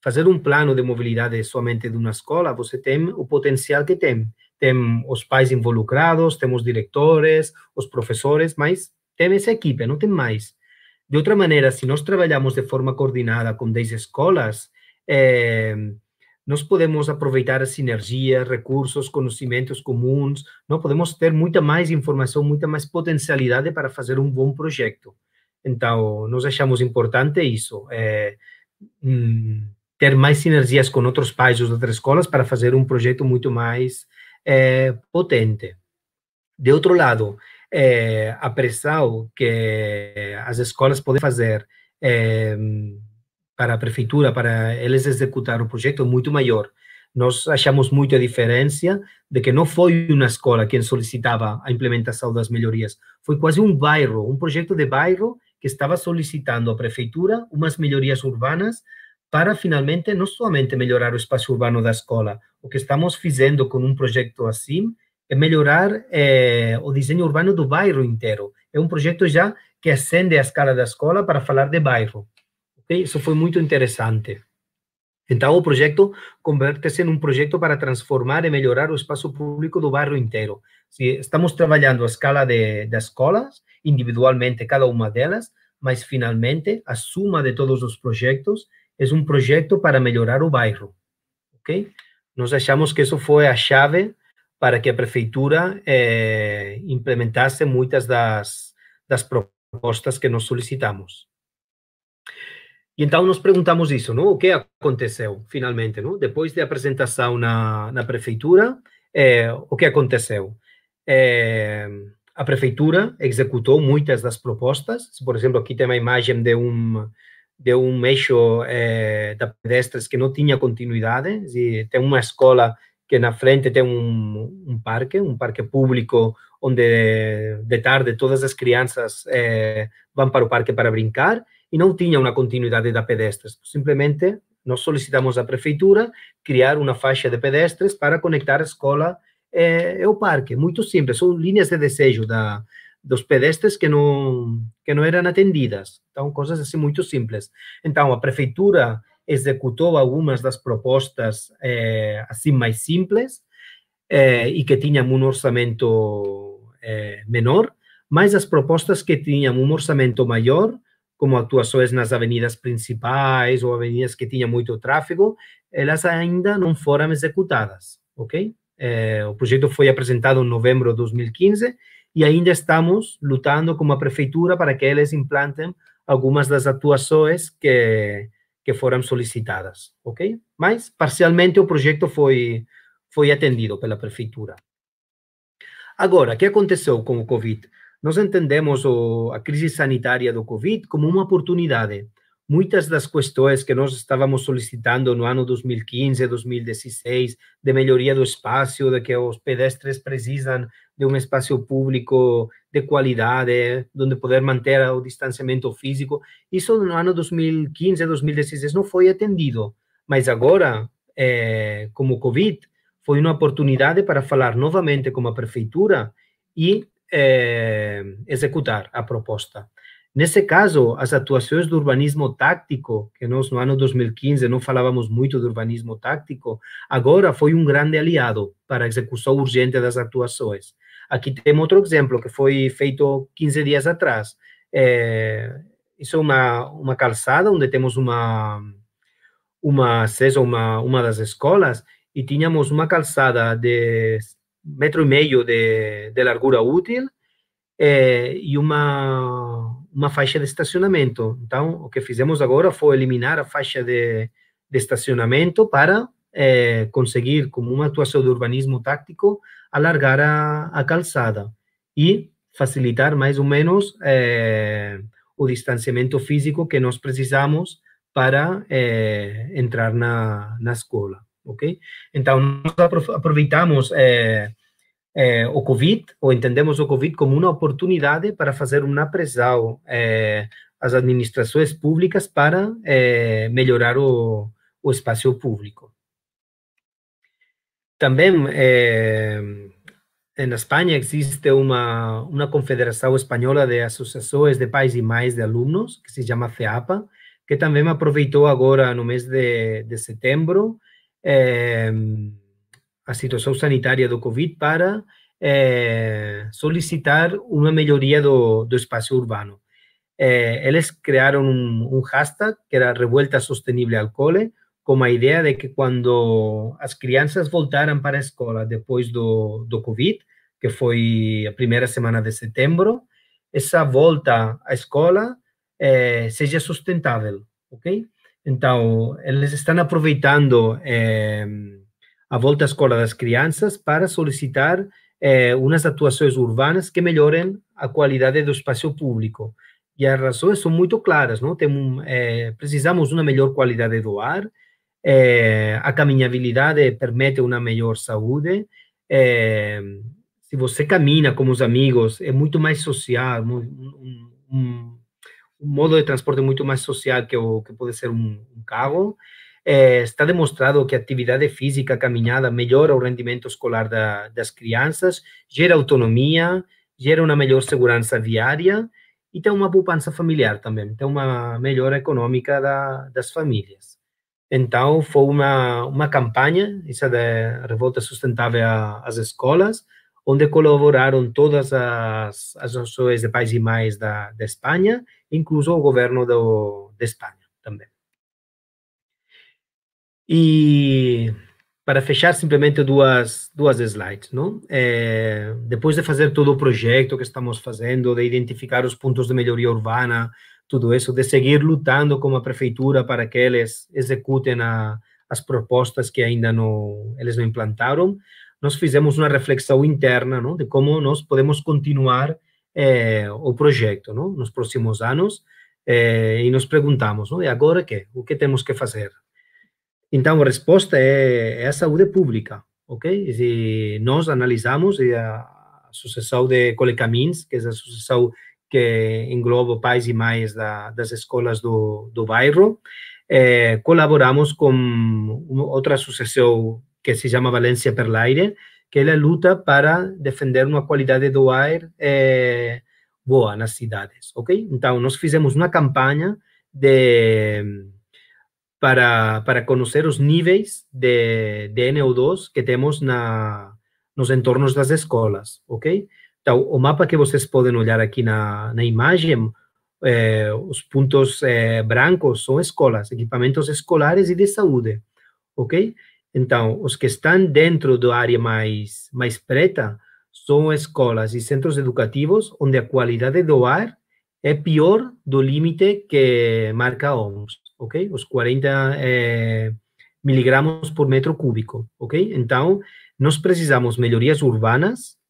fazer um plano de mobilidade somente de uma escola, você tem o potencial que tem. Tem os pais involucrados, tem os diretores, os professores, mas tem essa equipe, não tem mais. De outra maneira, se nós trabalhamos de forma coordenada com 10 escolas, nós podemos aproveitar as sinergias, recursos, conhecimentos comuns, nós podemos ter muita mais informação, muita mais potencialidade para fazer um bom projeto. Então, nós achamos importante isso, ter mais sinergias com outros pais de outras escolas para fazer um projeto muito mais potente. De outro lado, a pressão que as escolas podem fazer para a prefeitura, para eles executar o projeto, é muito maior. Nós achamos muito a diferença de que não foi uma escola quem solicitava a implementação das melhorias, foi quase um bairro, um projeto de bairro que estava solicitando à prefeitura umas melhorias urbanas para, finalmente, não somente melhorar o espaço urbano da escola. O que estamos fazendo com um projeto assim é melhorar o desenho urbano do bairro inteiro. É um projeto já que ascende a escala da escola para falar de bairro. Okay? Isso foi muito interessante. Então, o projeto converte-se em um projeto para transformar e melhorar o espaço público do bairro inteiro. Estamos trabalhando a escala das escolas, individualmente cada uma delas, mas, finalmente, a suma de todos os projetos é um projeto para melhorar o bairro. Ok? Nós achamos que isso foi a chave para que a prefeitura implementasse muitas das propostas que nós solicitamos. E então nós perguntamos isso, não? O que aconteceu, finalmente, não? Depois da apresentação na prefeitura, o que aconteceu? A prefeitura executou muitas das propostas. Por exemplo, aqui tem uma imagem de um eixo da pedestres que não tinha continuidade. Tem uma escola que na frente tem um parque público, onde de tarde todas as crianças vão para o parque para brincar, e não tinha uma continuidade da pedestres. Simplesmente, nós solicitamos à prefeitura criar uma faixa de pedestres para conectar a escola e o parque. Muito simples, são linhas de desejo dos pedestres que não eram atendidas. Então, coisas assim muito simples. Então, a prefeitura executou algumas das propostas assim mais simples e que tinham um orçamento menor, mas as propostas que tinham um orçamento maior, como atuações nas avenidas principais ou avenidas que tinham muito tráfego, elas ainda não foram executadas, ok? O projeto foi apresentado em novembro de 2015 e ainda estamos lutando com a prefeitura para que eles implantem algumas das atuações que foram solicitadas, ok? Mas, parcialmente, o projeto foi atendido pela prefeitura. Agora, o que aconteceu com o Covid? Nós entendemos a crise sanitária do Covid como uma oportunidade. Muitas das questões que nós estávamos solicitando no ano 2015, 2016, de melhoria do espaço, de que os pedestres precisam de um espaço público de qualidade, onde poder manter o distanciamento físico, isso no ano 2015, 2016 não foi atendido. Mas agora, como o Covid, foi uma oportunidade para falar novamente com a prefeitura e executar a proposta. Nesse caso, as atuações do urbanismo tático, que nós no ano 2015 não falávamos muito do urbanismo tático, agora foi um grande aliado para a execução urgente das atuações. Aqui tem outro exemplo que foi feito 15 dias atrás. Isso é uma calçada onde temos acesso a uma das escolas, e tínhamos uma calçada de 1,5 metros de largura útil e uma faixa de estacionamento. Então, o que fizemos agora foi eliminar a faixa de estacionamento para conseguir, como uma atuação de urbanismo tático, alargar a calçada e facilitar mais ou menos o distanciamento físico que nós precisamos para entrar na escola, ok? Então, nós aproveitamos o Covid, ou entendemos o Covid como uma oportunidade para fazer uma pressão às administrações públicas para melhorar o espaço público. Também, na Espanha, existe uma confederação espanhola de associações de pais e mães de alunos, que se chama CEAPA, que também aproveitou agora, no mês de setembro, a situação sanitária do Covid para solicitar uma melhoria do espaço urbano. Eles criaram um hashtag, que era Revuelta Sostenible al Cole, com a ideia de que quando as crianças voltaram para a escola depois do Covid, que foi a primeira semana de setembro, essa volta à escola seja sustentável, ok? Então, eles estão aproveitando a volta à escola das crianças para solicitar umas atuações urbanas que melhorem a qualidade do espaço público. E as razões são muito claras, não? Precisamos de uma melhor qualidade do ar, a caminhabilidade permite uma melhor saúde, se você caminha com os amigos, é muito mais social, um modo de transporte muito mais social que pode ser um carro. Está demonstrado que a atividade física, a caminhada, melhora o rendimento escolar das crianças, gera autonomia, gera uma melhor segurança viária e tem uma poupança familiar também, tem uma melhora econômica das famílias. Então, foi uma campanha, essa da Revolta Sustentável às Escolas, onde colaboraram todas as associações de pais e mães da Espanha, incluso o governo de Espanha também. E, para fechar, simplesmente duas slides, não? Depois de fazer todo o projeto que estamos fazendo, de identificar os pontos de melhoria urbana, tudo isso, de seguir lutando com a prefeitura para que eles executem as propostas que ainda eles não implantaram, nós fizemos uma reflexão interna, não, de como nós podemos continuar o projeto, não, nos próximos anos, e nos perguntamos, não, e agora o quê? O que temos que fazer? Então, a resposta é a saúde pública, ok? E nós analisamos, e a Associação de Colecamins, que é a associação que engloba pais e mães das escolas do bairro, colaboramos com outra associação que se chama Valência per l'Aire, que ela luta para defender uma qualidade do ar boa nas cidades, ok? Então, nós fizemos uma campanha para conhecer os níveis de NO2 que temos nos entornos das escolas, ok? Então, o mapa que vocês podem olhar aqui na imagem, os pontos brancos são escolas, equipamentos escolares e de saúde, ok? Então, os que estão dentro da área mais preta são escolas e centros educativos onde a qualidade do ar é pior do limite que marca a OMS, ok? Os 40 miligramas por metro cúbico, ok? Então, nós precisamos melhorias urbanas,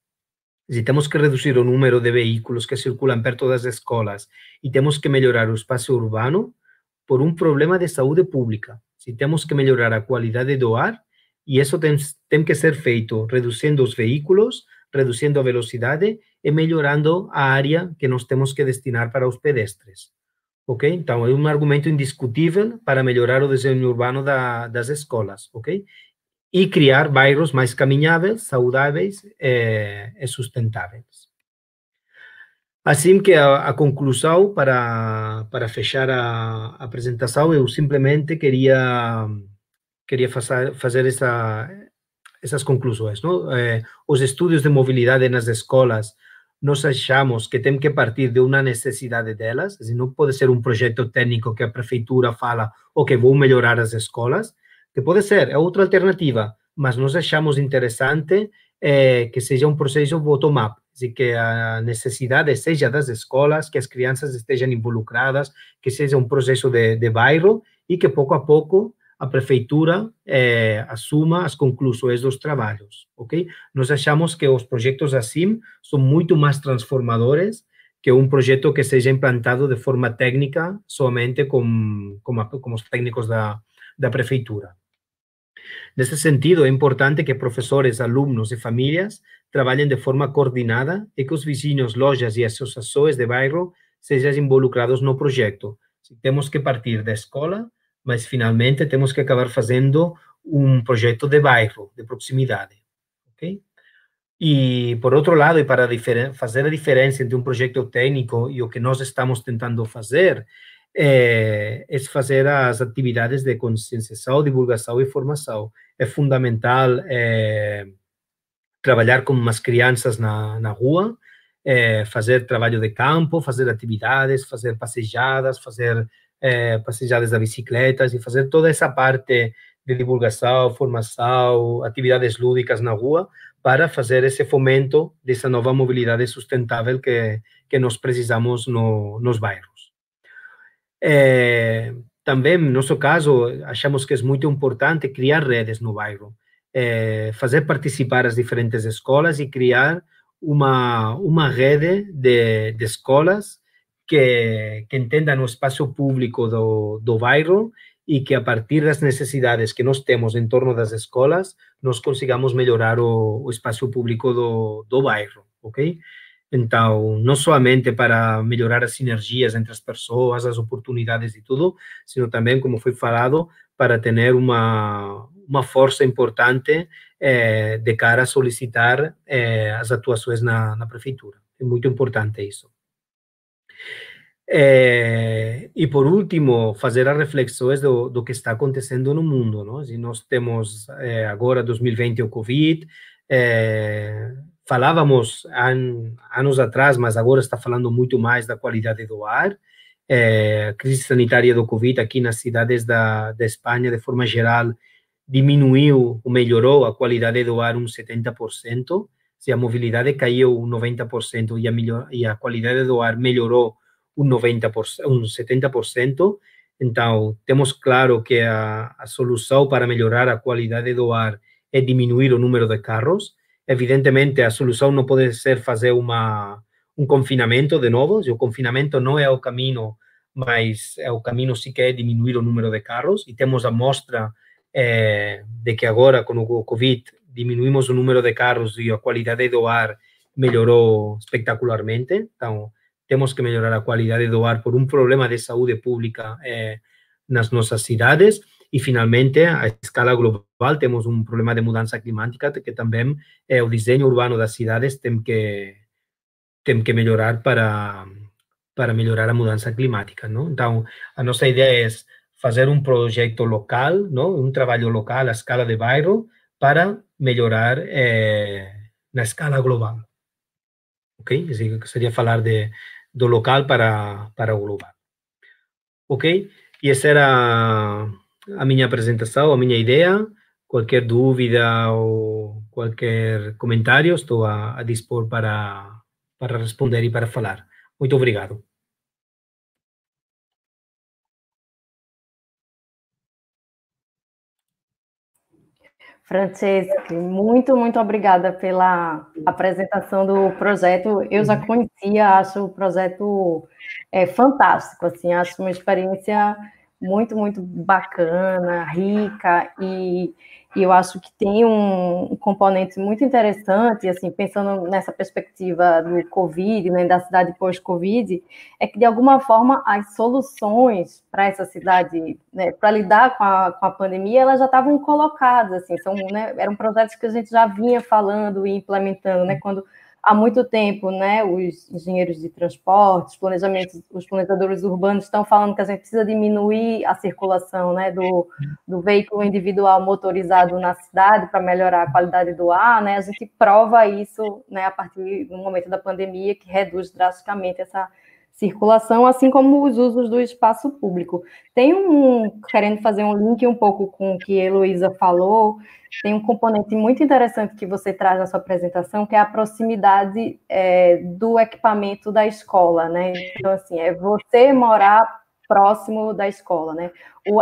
se temos que reduzir o número de veículos que circulam perto das escolas e temos que melhorar o espaço urbano por um problema de saúde pública. Se temos que melhorar a qualidade do ar, e isso tem que ser feito reduzindo os veículos, reduzindo a velocidade e melhorando a área que nós temos que destinar para os pedestres. Ok? Então, é um argumento indiscutível para melhorar o desenho urbano das escolas, ok? E criar bairros mais caminháveis, saudáveis e sustentáveis. Assim que a conclusão, para fechar a apresentação, eu simplesmente queria fazer essas conclusões, não? Os estudos de mobilidade nas escolas, nós achamos que tem que partir de uma necessidade delas, assim, não pode ser um projeto técnico que a prefeitura fala, ok, vou melhorar as escolas, que pode ser, é outra alternativa, mas nós achamos interessante que seja um processo bottom-up, que a necessidade seja das escolas, que as crianças estejam involucradas, que seja um processo de bairro e que, pouco a pouco, a prefeitura assuma as conclusões dos trabalhos, ok? Nós achamos que os projetos assim são muito mais transformadores que um projeto que seja implantado de forma técnica somente com os técnicos da prefeitura. Nesse sentido, é importante que professores, alunos e famílias trabalhem de forma coordenada e que os vizinhos, lojas e associações de bairro sejam involucrados no projeto. Temos que partir da escola, mas finalmente temos que acabar fazendo um projeto de bairro, de proximidade. Ok? E, por outro lado, e para fazer a diferença entre um projeto técnico e o que nós estamos tentando fazer, é fazer as atividades de conscienciação, divulgação e formação. É fundamental trabalhar com as crianças na rua, fazer trabalho de campo, fazer atividades, fazer passejadas, fazer passejadas da bicicletas e fazer toda essa parte de divulgação, formação, atividades lúdicas na rua, para fazer esse fomento dessa nova mobilidade sustentável que nós precisamos nos bairros. Também, no nosso caso, achamos que é muito importante criar redes no bairro, fazer participar as diferentes escolas e criar uma rede de escolas que entendam o espaço público do bairro e que, a partir das necessidades que nós temos em torno das escolas, nós consigamos melhorar o espaço público do bairro, ok? Então, não somente para melhorar as sinergias entre as pessoas, as oportunidades e tudo, sino também, como foi falado, para ter uma força importante de cara a solicitar as atuações na prefeitura. É muito importante isso. E, por último, fazer as reflexões do que está acontecendo no mundo, não? Se nós temos agora 2020 o Covid, falávamos anos atrás, mas agora está falando muito mais da qualidade do ar. A crise sanitária do Covid aqui nas cidades da Espanha, de forma geral, diminuiu ou melhorou a qualidade do ar 70%, se a mobilidade caiu 90% e a qualidade do ar melhorou 90%, 70%. Então, temos claro que a solução para melhorar a qualidade do ar é diminuir o número de carros. Evidentemente, a solução não pode ser fazer um confinamento de novo. O confinamento não é o caminho, mas o caminho sim que é diminuir o número de carros. E temos a mostra de que agora, com o Covid, diminuímos o número de carros e a qualidade do ar melhorou espetacularmente. Então, temos que melhorar a qualidade do ar por um problema de saúde pública nas nossas cidades. E, finalmente, a escala global, temos um problema de mudança climática que também o desenho urbano das cidades tem que melhorar para melhorar a mudança climática, não? Então, a nossa ideia é fazer um projeto local, não? Um trabalho local à escala de bairro para melhorar na escala global. Ok? Seria falar do local para o global. Ok? E essa era a minha apresentação, a minha ideia. Qualquer dúvida ou qualquer comentário, estou a dispor para responder e para falar. Muito obrigado. Franceschi, muito obrigada pela apresentação do projeto. Eu já conhecia, acho o projeto fantástico, assim, acho uma experiência muito bacana, rica, e eu acho que tem um componente muito interessante, assim, pensando nessa perspectiva do Covid, né, da cidade pós-Covid, é que, de alguma forma, as soluções para essa cidade, né, para lidar com a pandemia, elas já estavam colocadas, assim, né, eram projetos que a gente já vinha falando e implementando, né, quando há muito tempo, né, os engenheiros de transporte, os planejadores urbanos estão falando que a gente precisa diminuir a circulação, né, do veículo individual motorizado na cidade para melhorar a qualidade do ar, né, a gente prova isso, né, a partir do momento da pandemia, que reduz drasticamente essa circulação, assim como os usos do espaço público. Querendo fazer um link um pouco com o que a Heloísa falou, tem um componente muito interessante que você traz na sua apresentação, que é a proximidade do equipamento da escola, né? Então, assim, é você morar próximo da escola, né?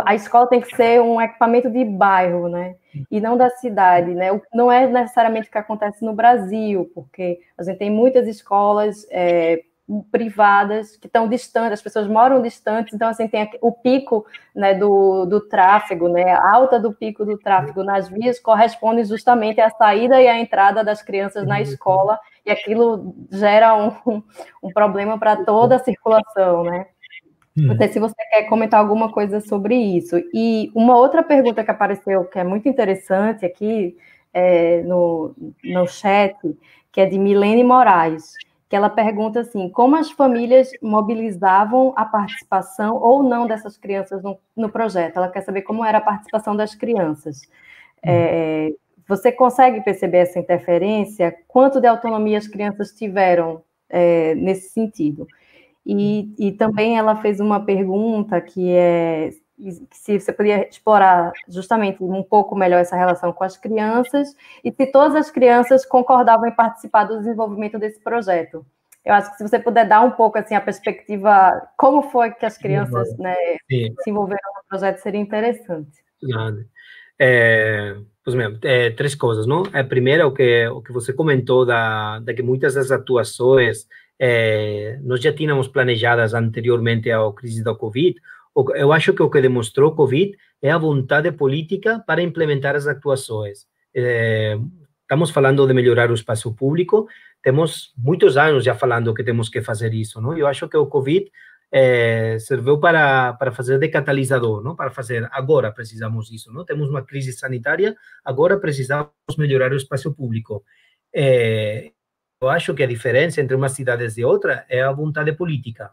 A escola tem que ser um equipamento de bairro, né? E não da cidade, né? Não é necessariamente o que acontece no Brasil, porque a gente tem muitas escolas privadas que estão distantes, as pessoas moram distantes, então assim tem o pico, né, do tráfego, né, a alta do pico do tráfego nas vias corresponde justamente à saída e à entrada das crianças na escola, e aquilo gera um problema para toda a circulação, né? Não sei se você quer comentar alguma coisa sobre isso. E uma outra pergunta que apareceu, que é muito interessante aqui no chat, que é de Milene Moraes, que ela pergunta assim, como as famílias mobilizavam a participação ou não dessas crianças no projeto? Ela quer saber como era a participação das crianças. Você consegue perceber essa interferência? Quanto de autonomia as crianças tiveram nesse sentido? E também ela fez uma pergunta que se você podia explorar justamente um pouco melhor essa relação com as crianças e se todas as crianças concordavam em participar do desenvolvimento desse projeto. Eu acho que se você puder dar um pouco assim a perspectiva, como foi que as crianças se envolveram no projeto, seria interessante. Pues mira, três coisas, não? A primeira, o que você comentou da que muitas das atuações nós já tínhamos planejadas anteriormente à crise da Covid. Eu acho que o que demonstrou o Covid é a vontade política para implementar as atuações. Estamos falando de melhorar o espaço público, temos muitos anos já falando que temos que fazer isso, não? Eu acho que o Covid serviu para fazer de catalisador, não? Para fazer, agora precisamos disso, não? Temos uma crise sanitária, agora precisamos melhorar o espaço público. Eu acho que a diferença entre umas cidades e outra é a vontade política.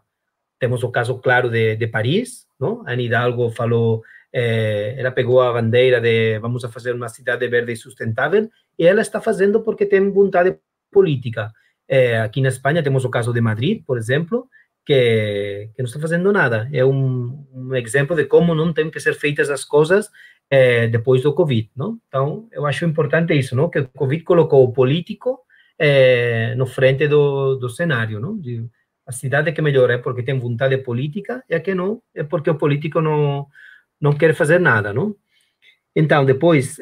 Temos o caso claro de Paris, não? A Anne Hidalgo falou, ela pegou a bandeira de vamos a fazer uma cidade verde e sustentável, e ela está fazendo porque tem vontade política. Aqui na Espanha temos o caso de Madrid, por exemplo, que não está fazendo nada. É um exemplo de como não tem que ser feitas as coisas depois do Covid, não? Então, eu acho importante isso, não? Que o Covid colocou o político no frente do cenário, não? A cidade que melhora é porque tem vontade política, e a que não é porque o político não quer fazer nada, não? Então, depois,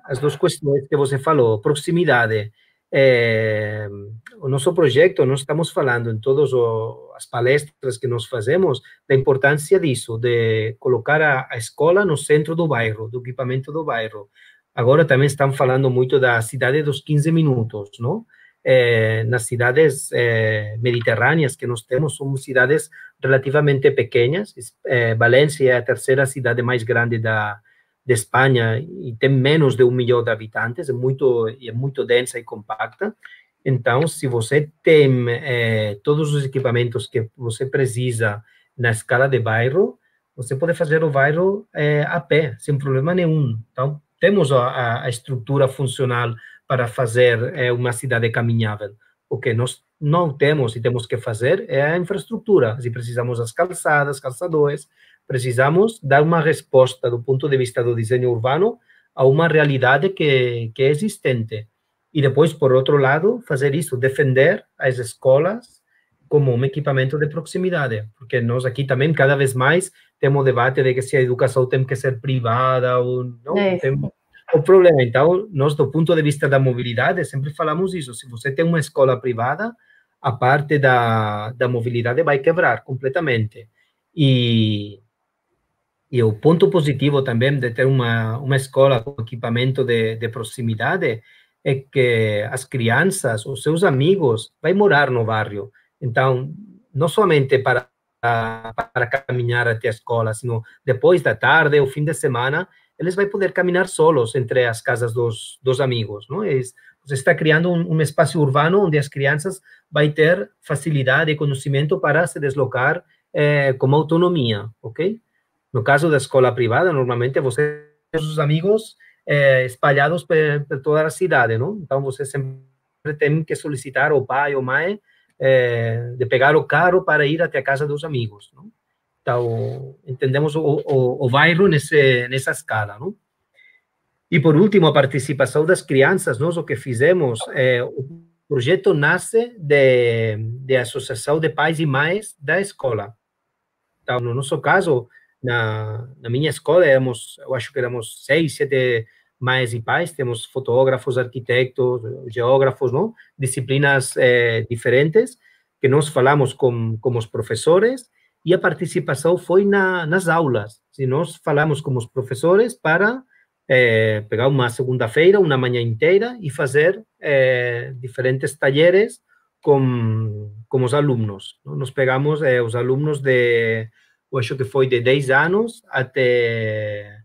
as duas questões que você falou, proximidade. O nosso projeto, nós estamos falando em todas as palestras que nós fazemos da importância disso, de colocar a escola no centro do bairro, do equipamento do bairro. Agora também estão falando muito da cidade dos 15 minutos, não? Nas cidades mediterrâneas que nós temos, são cidades relativamente pequenas. Valência é a terceira cidade mais grande de Espanha e tem menos de 1 milhão de habitantes, é muito densa e compacta. Então, se você tem todos os equipamentos que você precisa na escala de bairro, você pode fazer o bairro a pé, sem problema nenhum. Então, temos a estrutura funcional para fazer uma cidade caminhável. O que nós não temos e temos que fazer é a infraestrutura. Se precisamos das calçadas, calçadores, precisamos dar uma resposta do ponto de vista do desenho urbano a uma realidade que é existente. E depois, por outro lado, fazer isso, defender as escolas como um equipamento de proximidade, porque nós aqui também, cada vez mais, temos o debate de que se a educação tem que ser privada ou não. Tem o problema. Então, nós, do ponto de vista da mobilidade, sempre falamos isso. Se você tem uma escola privada, a parte da mobilidade vai quebrar completamente. E o ponto positivo também de ter uma escola com equipamento de proximidade é que as crianças, os seus amigos, vão morar no bairro. Então, não somente para caminhar até a escola, sino depois da tarde ou fim de semana, eles vão poder caminhar solos entre as casas dos amigos, não? Você está criando um espaço urbano onde as crianças vão ter facilidade e conhecimento para se deslocar com autonomia, ok? No caso da escola privada, normalmente você tem os amigos espalhados por toda a cidade, não? Então, você sempre tem que solicitar ao pai ou mãe de pegar o carro para ir até a casa dos amigos, não? Então, entendemos o bairro nessa escala, não? E, por último, a participação das crianças. Nós, o que fizemos, o projeto nasce de associação de pais e mães da escola. Então, no nosso caso, na minha escola, eu acho que éramos 6, 7 mães e pais, temos fotógrafos, arquitetos, geógrafos, não? Disciplinas diferentes, que nós falamos com os professores, e a participação foi nas aulas. Se nós falamos com os professores para pegar uma segunda-feira, uma manhã inteira, e fazer diferentes talleres com os alunos. Não? Nós pegamos os alunos eu acho que foi de 10 anos até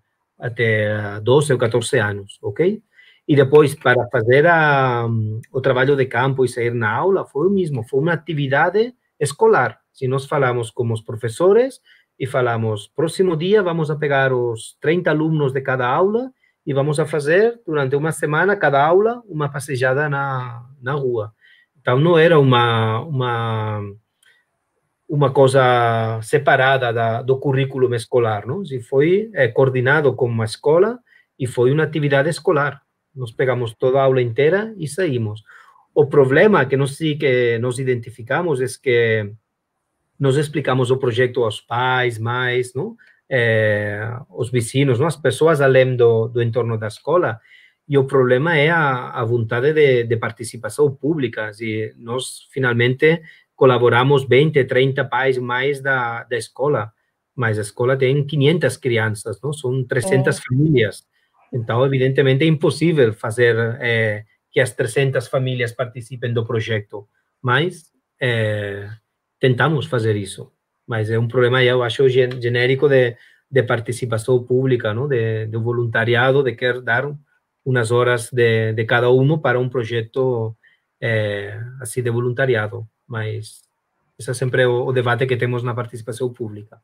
12 ou 14 anos, ok? E depois, para fazer o trabalho de campo e sair na aula, foi o mesmo, foi uma atividade escolar. Se nós falamos com os professores e falamos, próximo dia vamos a pegar os 30 alunos de cada aula e vamos a fazer, durante uma semana, cada aula, uma passejada na rua. Então, não era uma coisa separada do currículo escolar, não? Se foi coordenado com uma escola e foi uma atividade escolar. Nós pegamos toda a aula inteira e saímos. O problema que nós identificamos é que nós explicamos o projeto aos pais, mães, não? Os vizinhos, não? As pessoas além do entorno da escola, e o problema é a vontade de participação pública. Se nós, finalmente, colaboramos 20, 30 pais mais da escola, mas a escola tem 500 crianças, não? São 300 famílias. Então, evidentemente, é impossível fazer que as 300 famílias participem do projeto, mas tentamos fazer isso. Mas é um problema, eu acho, genérico de participação pública, não? Do voluntariado, de querer dar umas horas de cada um para um projeto assim de voluntariado. Mas esse é sempre o debate que temos na participação pública.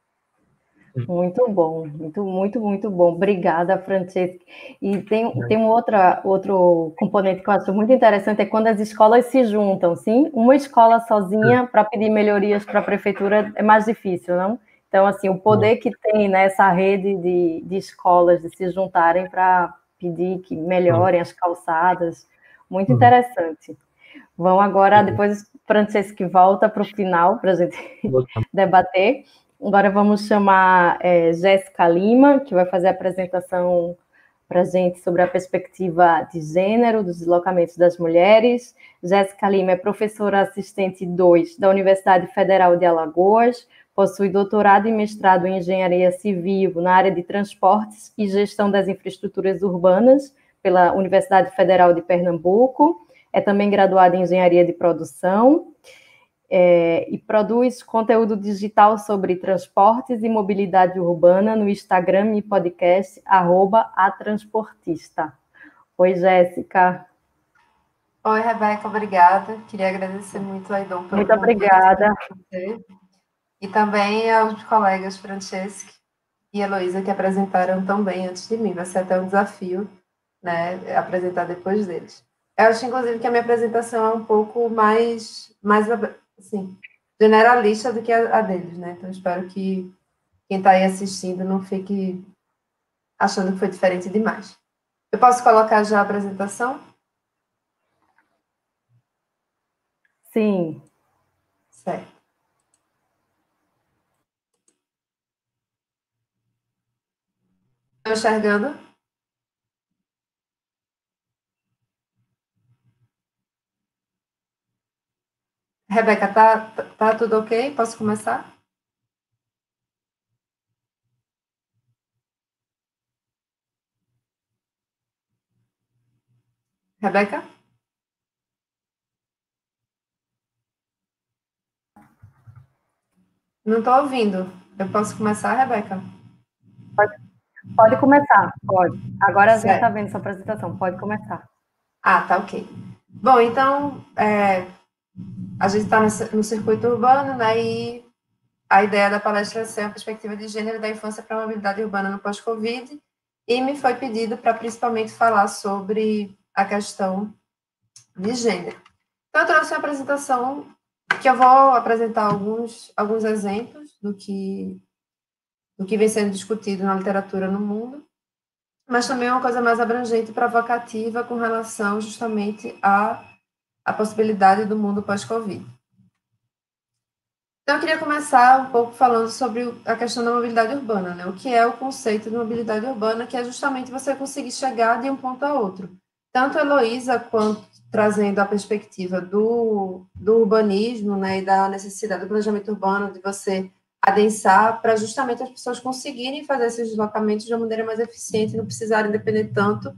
Muito bom, muito bom. Obrigada, Francesca. E tem outro componente que eu acho muito interessante, é quando as escolas se juntam, sim? Uma escola sozinha para pedir melhorias para a prefeitura é mais difícil, não? Então, assim, o poder que tem nessa rede de escolas de se juntarem para pedir que melhorem as calçadas, muito interessante. Vamos agora, depois Francesca volta para o final para a gente debater. Agora vamos chamar Jéssica Lima, que vai fazer a apresentação para a gente sobre a perspectiva de gênero, dos deslocamentos das mulheres. Jéssica Lima é professora assistente 2 da Universidade Federal de Alagoas, possui doutorado e mestrado em Engenharia Civil na área de transportes e gestão das infraestruturas urbanas pela Universidade Federal de Pernambuco, é também graduada em Engenharia de Produção, e produz conteúdo digital sobre transportes e mobilidade urbana no Instagram e podcast @atransportista. Oi, Jéssica. Oi, Rebeca, obrigada. Queria agradecer muito a Aidon pelo Muito obrigada. E também aos colegas Francesca e Heloísa, que apresentaram tão bem antes de mim. Vai ser até um desafio, né, apresentar depois deles. Eu acho, inclusive, que a minha apresentação é um pouco mais assim, generalista do que a deles, né? Então, espero que quem está aí assistindo não fique achando que foi diferente demais. Eu posso colocar já a apresentação? Sim. Certo. Estão enxergando? Rebeca, tá tudo ok? Posso começar? Rebeca? Não estou ouvindo. Eu posso começar, Rebeca? Pode começar, pode. Agora a gente está vendo sua apresentação, pode começar. Ah, tá ok. Bom, então, a gente está no circuito urbano, né, e a ideia da palestra é ser uma perspectiva de gênero da infância para a mobilidade urbana no pós-Covid, e me foi pedido para principalmente falar sobre a questão de gênero. Então, eu trouxe uma apresentação que eu vou apresentar alguns exemplos do que vem sendo discutido na literatura no mundo, mas também uma coisa mais abrangente e provocativa com relação justamente à possibilidade do mundo pós-Covid. Então, eu queria começar um pouco falando sobre a questão da mobilidade urbana, né? O que é o conceito de mobilidade urbana, que é justamente você conseguir chegar de um ponto a outro. Tanto a Heloísa, quanto trazendo a perspectiva do urbanismo, né, e da necessidade do planejamento urbano, de você adensar para justamente as pessoas conseguirem fazer esses deslocamentos de uma maneira mais eficiente e não precisarem depender tanto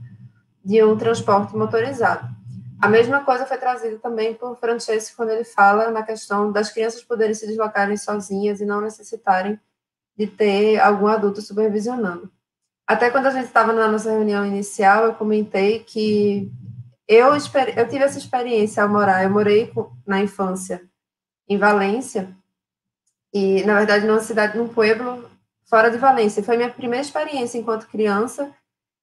de um transporte motorizado. A mesma coisa foi trazida também por Francesco quando ele fala na questão das crianças poderem se deslocarem sozinhas e não necessitarem de ter algum adulto supervisionando. Até quando a gente estava na nossa reunião inicial, eu comentei que eu tive essa experiência ao morar. Eu morei na infância em Valência, e, na verdade, numa cidade, num pueblo fora de Valência. Foi minha primeira experiência enquanto criança,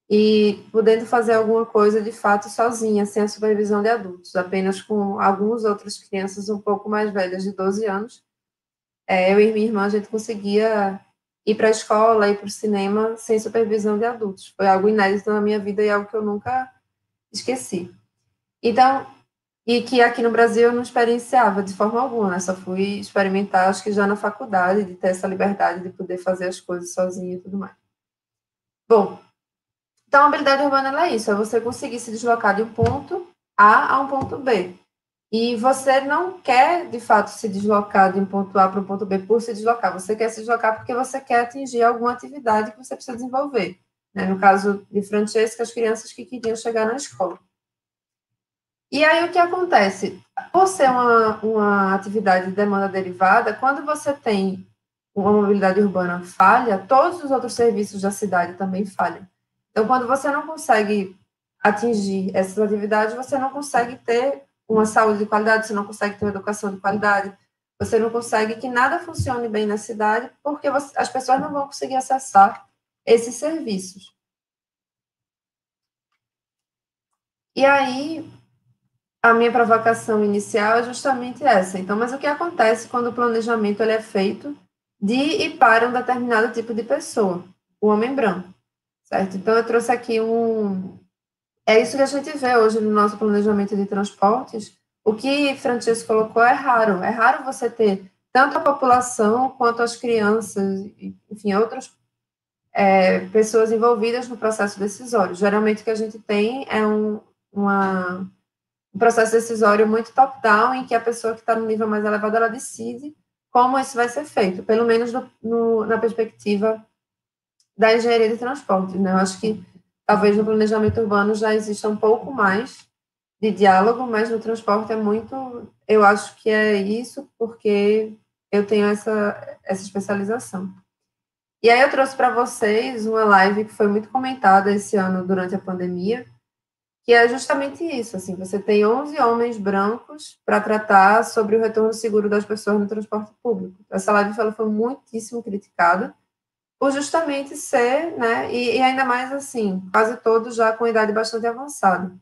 e podendo fazer alguma coisa de fato sozinha, sem a supervisão de adultos, apenas com algumas outras crianças um pouco mais velhas, de 12 anos. Eu e minha irmã, a gente conseguia ir para a escola, ir para o cinema, sem supervisão de adultos. Foi algo inédito na minha vida e algo que eu nunca esqueci. Então, e que aqui no Brasil eu não experienciava de forma alguma, né? Só fui experimentar, acho que já na faculdade, de ter essa liberdade de poder fazer as coisas sozinha e tudo mais. Bom, então, a mobilidade urbana é isso, é você conseguir se deslocar de um ponto A um ponto B. E você não quer, de fato, se deslocar de um ponto A para um ponto B por se deslocar. Você quer se deslocar porque você quer atingir alguma atividade que você precisa desenvolver. Né? No caso de Francesca, as crianças que queriam chegar na escola. E aí, o que acontece? Por ser uma atividade de demanda derivada, quando você tem uma mobilidade urbana falha, todos os outros serviços da cidade também falham. Então, quando você não consegue atingir essas atividades, você não consegue ter uma saúde de qualidade, você não consegue ter uma educação de qualidade, você não consegue que nada funcione bem na cidade, porque as pessoas não vão conseguir acessar esses serviços. E aí, a minha provocação inicial é justamente essa. Então, mas o que acontece quando o planejamento ele é feito de e para um determinado tipo de pessoa, o homem branco? Certo? Então, eu trouxe aqui É isso que a gente vê hoje no nosso planejamento de transportes. O que Francesco colocou é raro. É raro você ter tanto a população quanto as crianças, enfim, outras pessoas envolvidas no processo decisório. Geralmente, o que a gente tem é um processo decisório muito top-down, em que a pessoa que está no nível mais elevado, ela decide como isso vai ser feito, pelo menos na perspectiva da engenharia de transporte, né? Eu acho que talvez no planejamento urbano já exista um pouco mais de diálogo, mas no transporte é muito... Eu acho que é isso porque eu tenho essa especialização. E aí eu trouxe para vocês uma live que foi muito comentada esse ano durante a pandemia, que é justamente isso, assim, você tem 11 homens brancos para tratar sobre o retorno seguro das pessoas no transporte público. Essa live foi muitíssimo criticada, por justamente ser, né, e ainda mais assim, quase todos já com idade bastante avançada.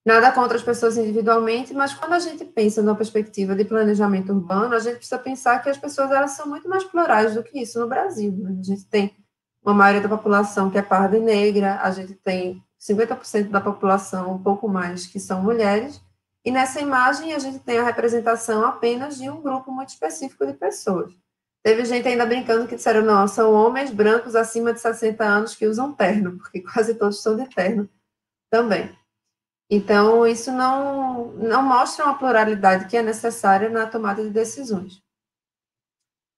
Nada contra as pessoas individualmente, mas quando a gente pensa numa perspectiva de planejamento urbano, a gente precisa pensar que as pessoas elas são muito mais plurais do que isso no Brasil. Né? A gente tem uma maioria da população que é parda e negra, a gente tem 50% da população, um pouco mais, que são mulheres, e nessa imagem a gente tem a representação apenas de um grupo muito específico de pessoas. Teve gente ainda brincando que disseram, não, são homens brancos acima de 60 anos que usam terno, porque quase todos são de terno também. Então, isso não mostra uma pluralidade que é necessária na tomada de decisões.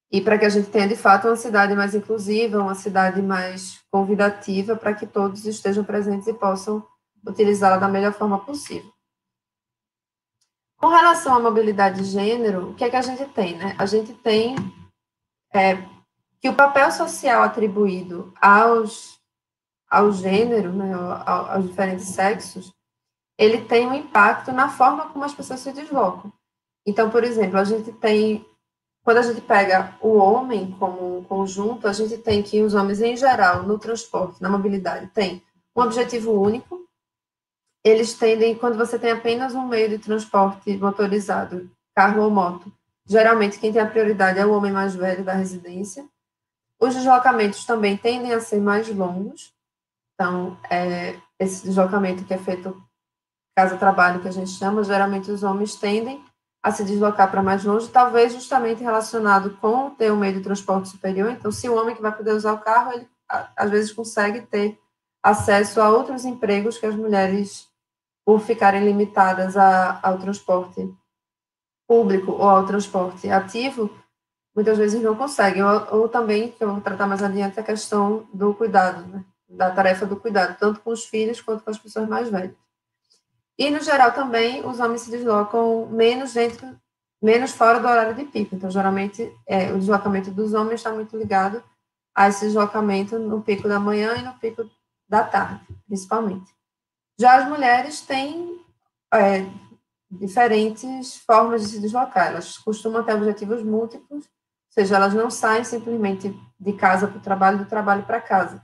E para que a gente tenha, de fato, uma cidade mais inclusiva, uma cidade mais convidativa, para que todos estejam presentes e possam utilizá-la da melhor forma possível. Com relação à mobilidade de gênero, o que é que a gente tem, né? A gente tem que o papel social atribuído ao gênero, né, aos diferentes sexos, ele tem um impacto na forma como as pessoas se deslocam. Então, por exemplo, a gente tem, quando a gente pega o homem como um conjunto, a gente tem que os homens, em geral, no transporte, na mobilidade, têm um objetivo único. Eles tendem, quando você tem apenas um meio de transporte motorizado, carro ou moto. Geralmente, quem tem a prioridade é o homem mais velho da residência. Os deslocamentos também tendem a ser mais longos. Então, esse deslocamento que é feito casa-trabalho, que a gente chama, geralmente os homens tendem a se deslocar para mais longe, talvez justamente relacionado com ter um meio de transporte superior. Então, se o homem que vai poder usar o carro, ele às vezes consegue ter acesso a outros empregos que as mulheres, por ficarem limitadas ao transporte público ou ao transporte ativo, muitas vezes não conseguem. Ou também, que eu vou tratar mais adiante, a questão do cuidado, né? Da tarefa do cuidado, tanto com os filhos quanto com as pessoas mais velhas. E, no geral, também, os homens se deslocam menos fora do horário de pico. Então, geralmente, o deslocamento dos homens está muito ligado a esse deslocamento no pico da manhã e no pico da tarde, principalmente. Já as mulheres têm diferentes formas de se deslocar. Elas costumam ter objetivos múltiplos, ou seja, elas não saem simplesmente de casa para o trabalho, do trabalho para casa.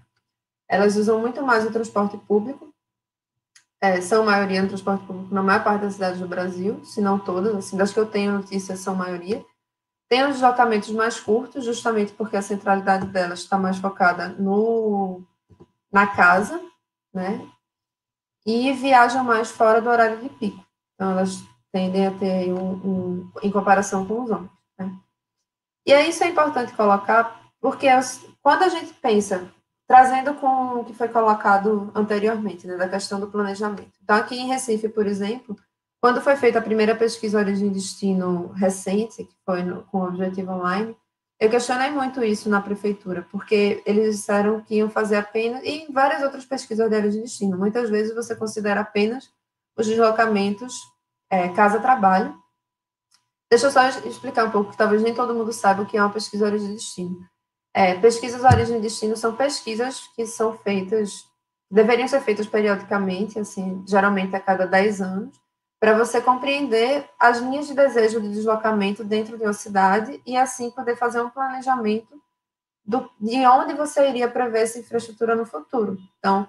Elas usam muito mais o transporte público, são maioria no transporte público na maior parte das cidades do Brasil, se não todas, assim, das que eu tenho notícias são maioria. Tem os deslocamentos mais curtos, justamente porque a centralidade delas está mais focada na casa, né? E viajam mais fora do horário de pico. Então, elas tendem a ter em comparação com os homens, né? E aí isso é importante colocar, porque quando a gente pensa, trazendo com o que foi colocado anteriormente, né, da questão do planejamento. Então, aqui em Recife, por exemplo, quando foi feita a primeira pesquisa Origem e Destino recente, que foi com o Objetivo Online, eu questionei muito isso na prefeitura, porque eles disseram que iam fazer apenas, e em várias outras pesquisas de Origem e Destino, muitas vezes você considera apenas os deslocamentos casa-trabalho. Deixa eu só explicar um pouco, que talvez nem todo mundo saiba o que é uma pesquisa Origem e Destino. Pesquisas Origem e Destino são pesquisas que são feitas, deveriam ser feitas periodicamente, assim, geralmente a cada 10 anos, para você compreender as linhas de desejo de deslocamento dentro de uma cidade e, assim, poder fazer um planejamento de onde você iria prever essa infraestrutura no futuro. Então,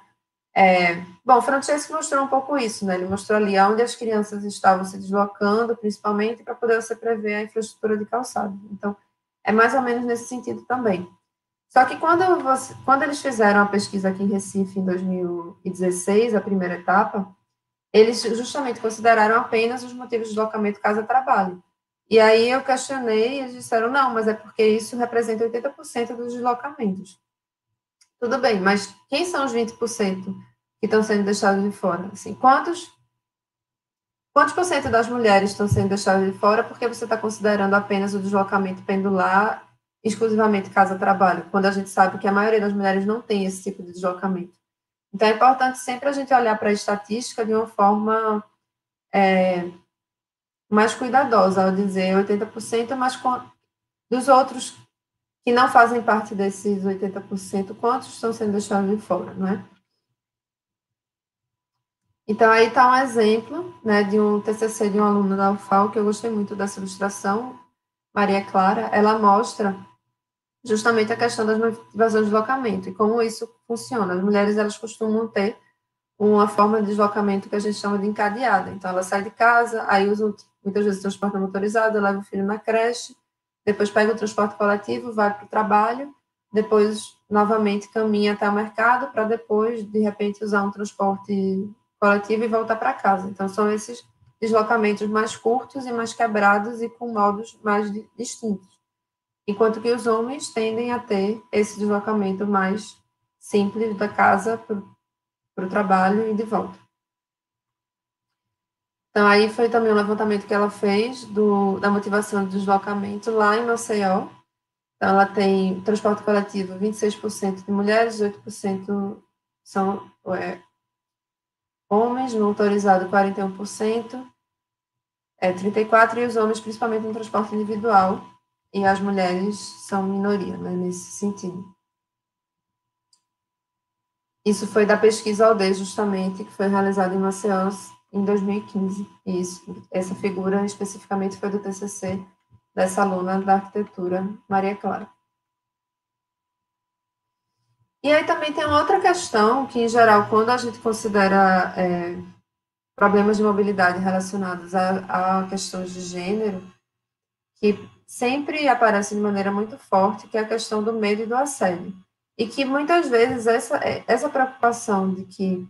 bom, o Francesco mostrou um pouco isso, né? Ele mostrou ali onde as crianças estavam se deslocando, principalmente, para poder você prever a infraestrutura de calçado. Então, é mais ou menos nesse sentido também. Só que quando eles fizeram a pesquisa aqui em Recife, em 2016, a primeira etapa, eles justamente consideraram apenas os motivos de deslocamento casa-trabalho. E aí eu questionei e eles disseram, não, mas é porque isso representa 80% dos deslocamentos. Tudo bem, mas quem são os 20% que estão sendo deixados de fora? Assim, quantos por cento das mulheres estão sendo deixadas de fora porque você está considerando apenas o deslocamento pendular exclusivamente casa-trabalho, quando a gente sabe que a maioria das mulheres não tem esse tipo de deslocamento? Então, é importante sempre a gente olhar para a estatística de uma forma mais cuidadosa, ao dizer 80%, mas dos outros que não fazem parte desses 80%, quantos estão sendo deixados de fora, não é? Então, aí está um exemplo, né, de um TCC de uma aluna da UFAL, que eu gostei muito dessa ilustração, Maria Clara. Ela mostra justamente a questão das motivações de deslocamento e como isso funciona. As mulheres, elas costumam ter uma forma de deslocamento que a gente chama de encadeada. Então, ela sai de casa, aí usa muitas vezes o transporte motorizado, leva o filho na creche, depois pega o transporte coletivo, vai para o trabalho, depois, novamente, caminha até o mercado para depois, de repente, usar um transporte coletivo e voltar para casa. Então, são esses deslocamentos mais curtos e mais quebrados e com modos mais distintos. Enquanto que os homens tendem a ter esse deslocamento mais simples da casa para o trabalho e de volta. Então, aí foi também um levantamento que ela fez da motivação do deslocamento lá em Maceió. Então, ela tem transporte coletivo 26% de mulheres, 8% são homens, no motorizado 41%, 34%, e os homens principalmente no transporte individual, e as mulheres são minoria, né, nesse sentido. Isso foi da pesquisa Aldeia, justamente, que foi realizada em Maceió em 2015. E essa figura especificamente foi do TCC dessa aluna da arquitetura, Maria Clara. E aí também tem uma outra questão que, em geral, quando a gente considera problemas de mobilidade relacionados a questões de gênero, que sempre aparece de maneira muito forte, que é a questão do medo e do assédio. E que muitas vezes essa preocupação de que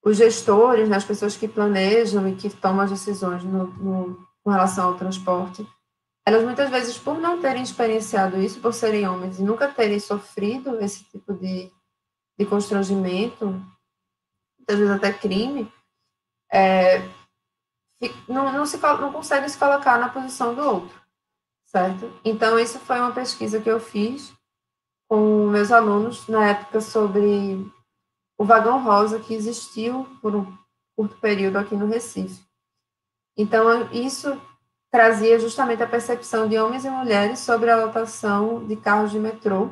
os gestores, né, as pessoas que planejam e que tomam as decisões com relação ao transporte, elas muitas vezes, por não terem experienciado isso, por serem homens e nunca terem sofrido esse tipo de constrangimento, muitas vezes até crime, não consegue se colocar na posição do outro, certo? Então, isso foi uma pesquisa que eu fiz com meus alunos na época sobre o vagão rosa que existiu por um curto período aqui no Recife. Então, isso trazia justamente a percepção de homens e mulheres sobre a lotação de carros de metrô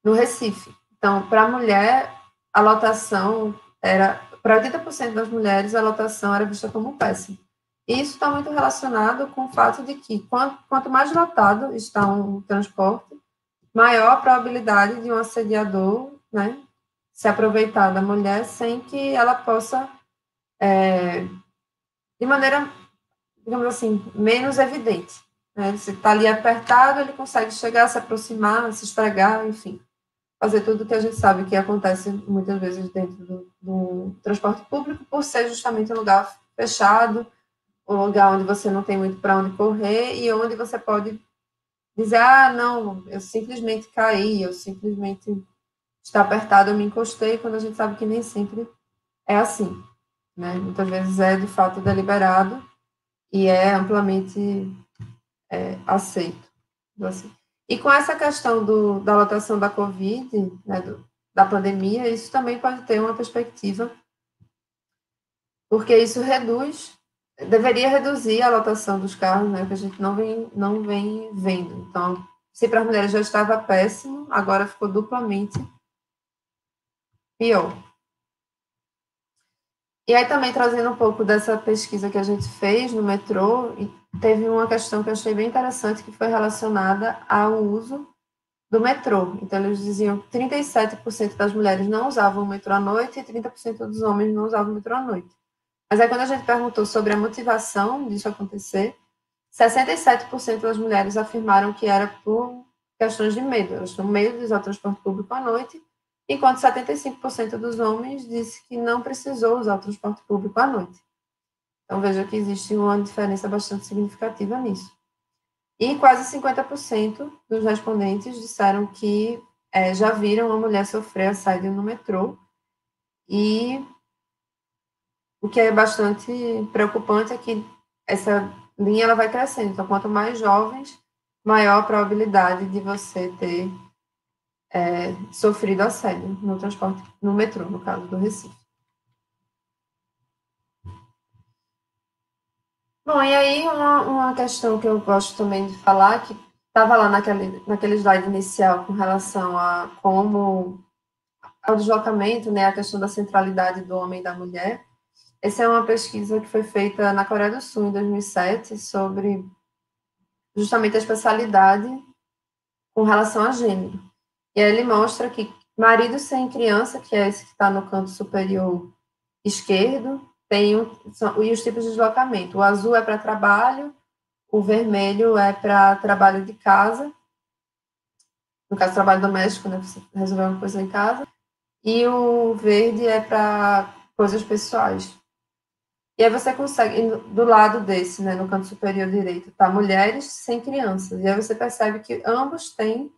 no Recife. Então, para a mulher, a lotação era, para 80% das mulheres, a lotação era vista como péssima. E isso está muito relacionado com o fato de que, quanto mais lotado está um transporte, maior a probabilidade de um assediador, né, se aproveitar da mulher sem que ela possa, de maneira, digamos assim, menos evidente. Né? Se está ali apertado, ele consegue chegar, se aproximar, se esfregar, enfim, fazer tudo que a gente sabe que acontece muitas vezes dentro do transporte público, por ser justamente um lugar fechado, um lugar onde você não tem muito para onde correr e onde você pode dizer, não, eu simplesmente caí, eu simplesmente está apertado, eu me encostei, quando a gente sabe que nem sempre é assim, né? Muitas vezes é, de fato, deliberado e é amplamente aceito. Assim. E com essa questão da lotação da Covid, né, da pandemia, isso também pode ter uma perspectiva, porque isso deveria reduzir a lotação dos carros, né, que a gente não vem vendo. Então, se para as mulheres já estava péssimo, agora ficou duplamente pior. E aí também trazendo um pouco dessa pesquisa que a gente fez no metrô, teve uma questão que eu achei bem interessante, que foi relacionada ao uso do metrô. Então, eles diziam que 37% das mulheres não usavam o metrô à noite e 30% dos homens não usavam o metrô à noite. Mas aí, quando a gente perguntou sobre a motivação disso acontecer, 67% das mulheres afirmaram que era por questões de medo. Elas tinham medo de usar o transporte público à noite, enquanto 75% dos homens disse que não precisou usar o transporte público à noite. Então, veja que existe uma diferença bastante significativa nisso. E quase 50% dos respondentes disseram que já viram uma mulher sofrer assédio no metrô. E o que é bastante preocupante é que essa linha ela vai crescendo. Então, quanto mais jovens, maior a probabilidade de você ter sofrido assédio no transporte, no metrô, no caso do Recife. Bom, e aí uma questão que eu gosto também de falar, que estava lá naquele slide inicial com relação a como ao deslocamento, né, a questão da centralidade do homem e da mulher. Essa é uma pesquisa que foi feita na Coreia do Sul em 2007 sobre justamente a especialidade com relação a gênero. E aí ele mostra que marido sem criança, que é esse que está no canto superior esquerdo, e os tipos de deslocamento. O azul é para trabalho, o vermelho é para trabalho de casa, no caso, trabalho doméstico, né, você resolver uma coisa em casa, e o verde é para coisas pessoais. E aí você consegue, do lado desse, né, no canto superior direito, tá mulheres sem crianças, e aí você percebe que ambos têm,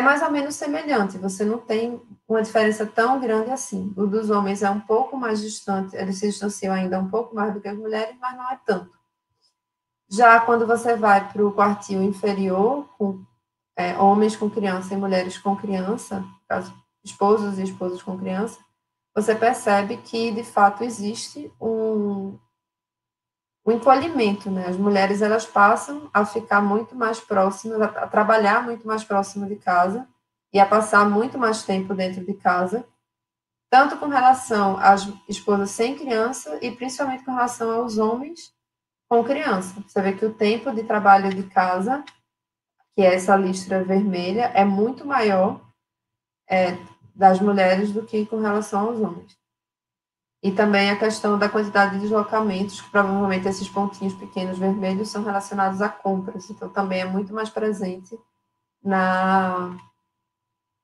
mais ou menos semelhante, você não tem uma diferença tão grande assim. O dos homens é um pouco mais distante, eles se distanciam ainda um pouco mais do que as mulheres, mas não é tanto. Já quando você vai para o quartil inferior, com homens com criança e mulheres com criança, caso esposos e esposas com criança, você percebe que, de fato, existe um encolhimento, né? As mulheres, elas passam a ficar muito mais próximas, a trabalhar muito mais próximo de casa e a passar muito mais tempo dentro de casa, tanto com relação às esposas sem criança e principalmente com relação aos homens com criança. Você vê que o tempo de trabalho de casa, que é essa listra vermelha, é muito maior das mulheres do que com relação aos homens. E também a questão da quantidade de deslocamentos, que provavelmente esses pontinhos pequenos vermelhos são relacionados a compras, então também é muito mais presente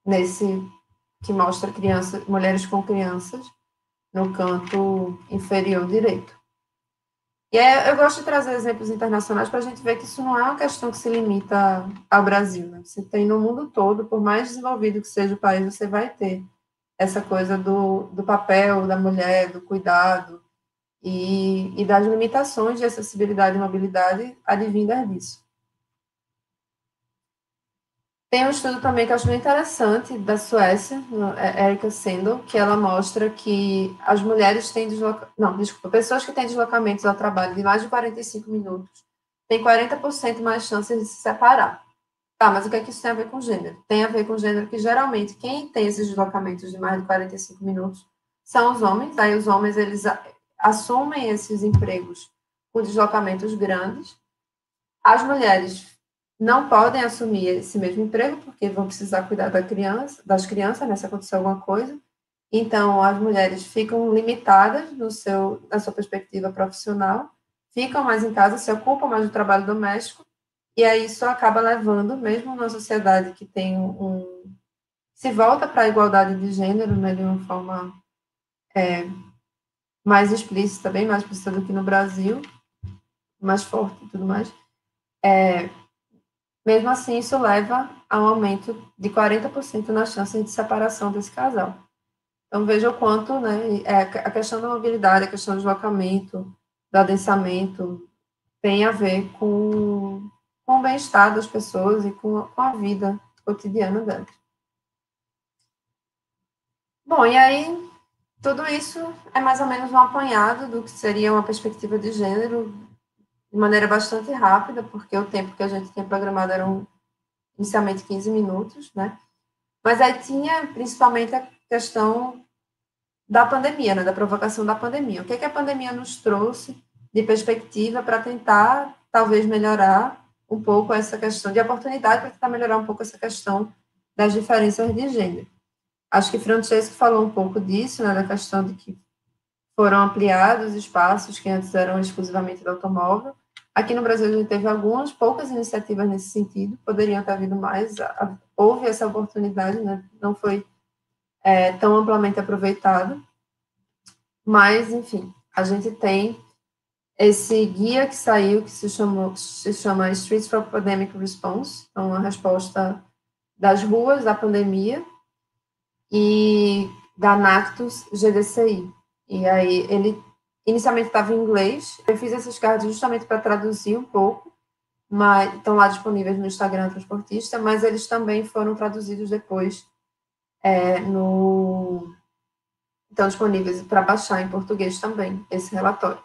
nesse que mostra mulheres com crianças no canto inferior direito. E eu gosto de trazer exemplos internacionais para a gente ver que isso não é uma questão que se limita ao Brasil, né? Você tem no mundo todo, por mais desenvolvido que seja o país, você vai ter essa coisa do papel da mulher, do cuidado e das limitações de acessibilidade e mobilidade advindas disso. Tem um estudo também que eu acho bem interessante, da Suécia, Erika Sendel, que ela mostra que as mulheres têm pessoas que têm deslocamentos ao trabalho de mais de 45 minutos têm 40% mais chances de se separar. Tá, mas o que é que isso tem a ver com gênero? Tem a ver com gênero que, geralmente, quem tem esses deslocamentos de mais de 45 minutos são os homens. Aí os homens, eles assumem esses empregos com deslocamentos grandes. As mulheres não podem assumir esse mesmo emprego, porque vão precisar cuidar das crianças, né, se acontecer alguma coisa. Então, as mulheres ficam limitadas na sua perspectiva profissional, ficam mais em casa, se ocupam mais do trabalho doméstico, e aí isso acaba levando, mesmo numa sociedade que tem se volta para a igualdade de gênero, né, de uma forma mais explícita, bem mais explícita do que no Brasil, mais forte e tudo mais, mesmo assim, isso leva a um aumento de 40% nas chances de separação desse casal. Então, veja o quanto, né, a questão da mobilidade, a questão do deslocamento, do adensamento, tem a ver com o bem-estar das pessoas e com a vida cotidiana delas. Bom, e aí, tudo isso é mais ou menos um apanhado do que seria uma perspectiva de gênero, de maneira bastante rápida, porque o tempo que a gente tinha programado eram inicialmente 15 minutos, né? Mas aí tinha principalmente a questão da pandemia, né? Da provocação da pandemia. O que a pandemia nos trouxe de perspectiva para tentar, talvez, melhorar um pouco essa questão, de oportunidade para tentar melhorar um pouco essa questão das diferenças de gênero. Acho que Francesco falou um pouco disso, né? Da questão de que foram ampliados espaços que antes eram exclusivamente do automóvel. Aqui no Brasil, a gente teve poucas iniciativas nesse sentido, poderiam ter havido mais, houve essa oportunidade, né? Não foi tão amplamente aproveitada, mas, enfim, a gente tem esse guia que saiu, que se chama Streets for Pandemic Response, então, a resposta das ruas à pandemia, e da Nactus GDCI. E aí, ele inicialmente estava em inglês, eu fiz esses cards justamente para traduzir um pouco, mas estão lá disponíveis no Instagram Transportista, mas eles também foram traduzidos depois estão disponíveis para baixar em português também, esse relatório.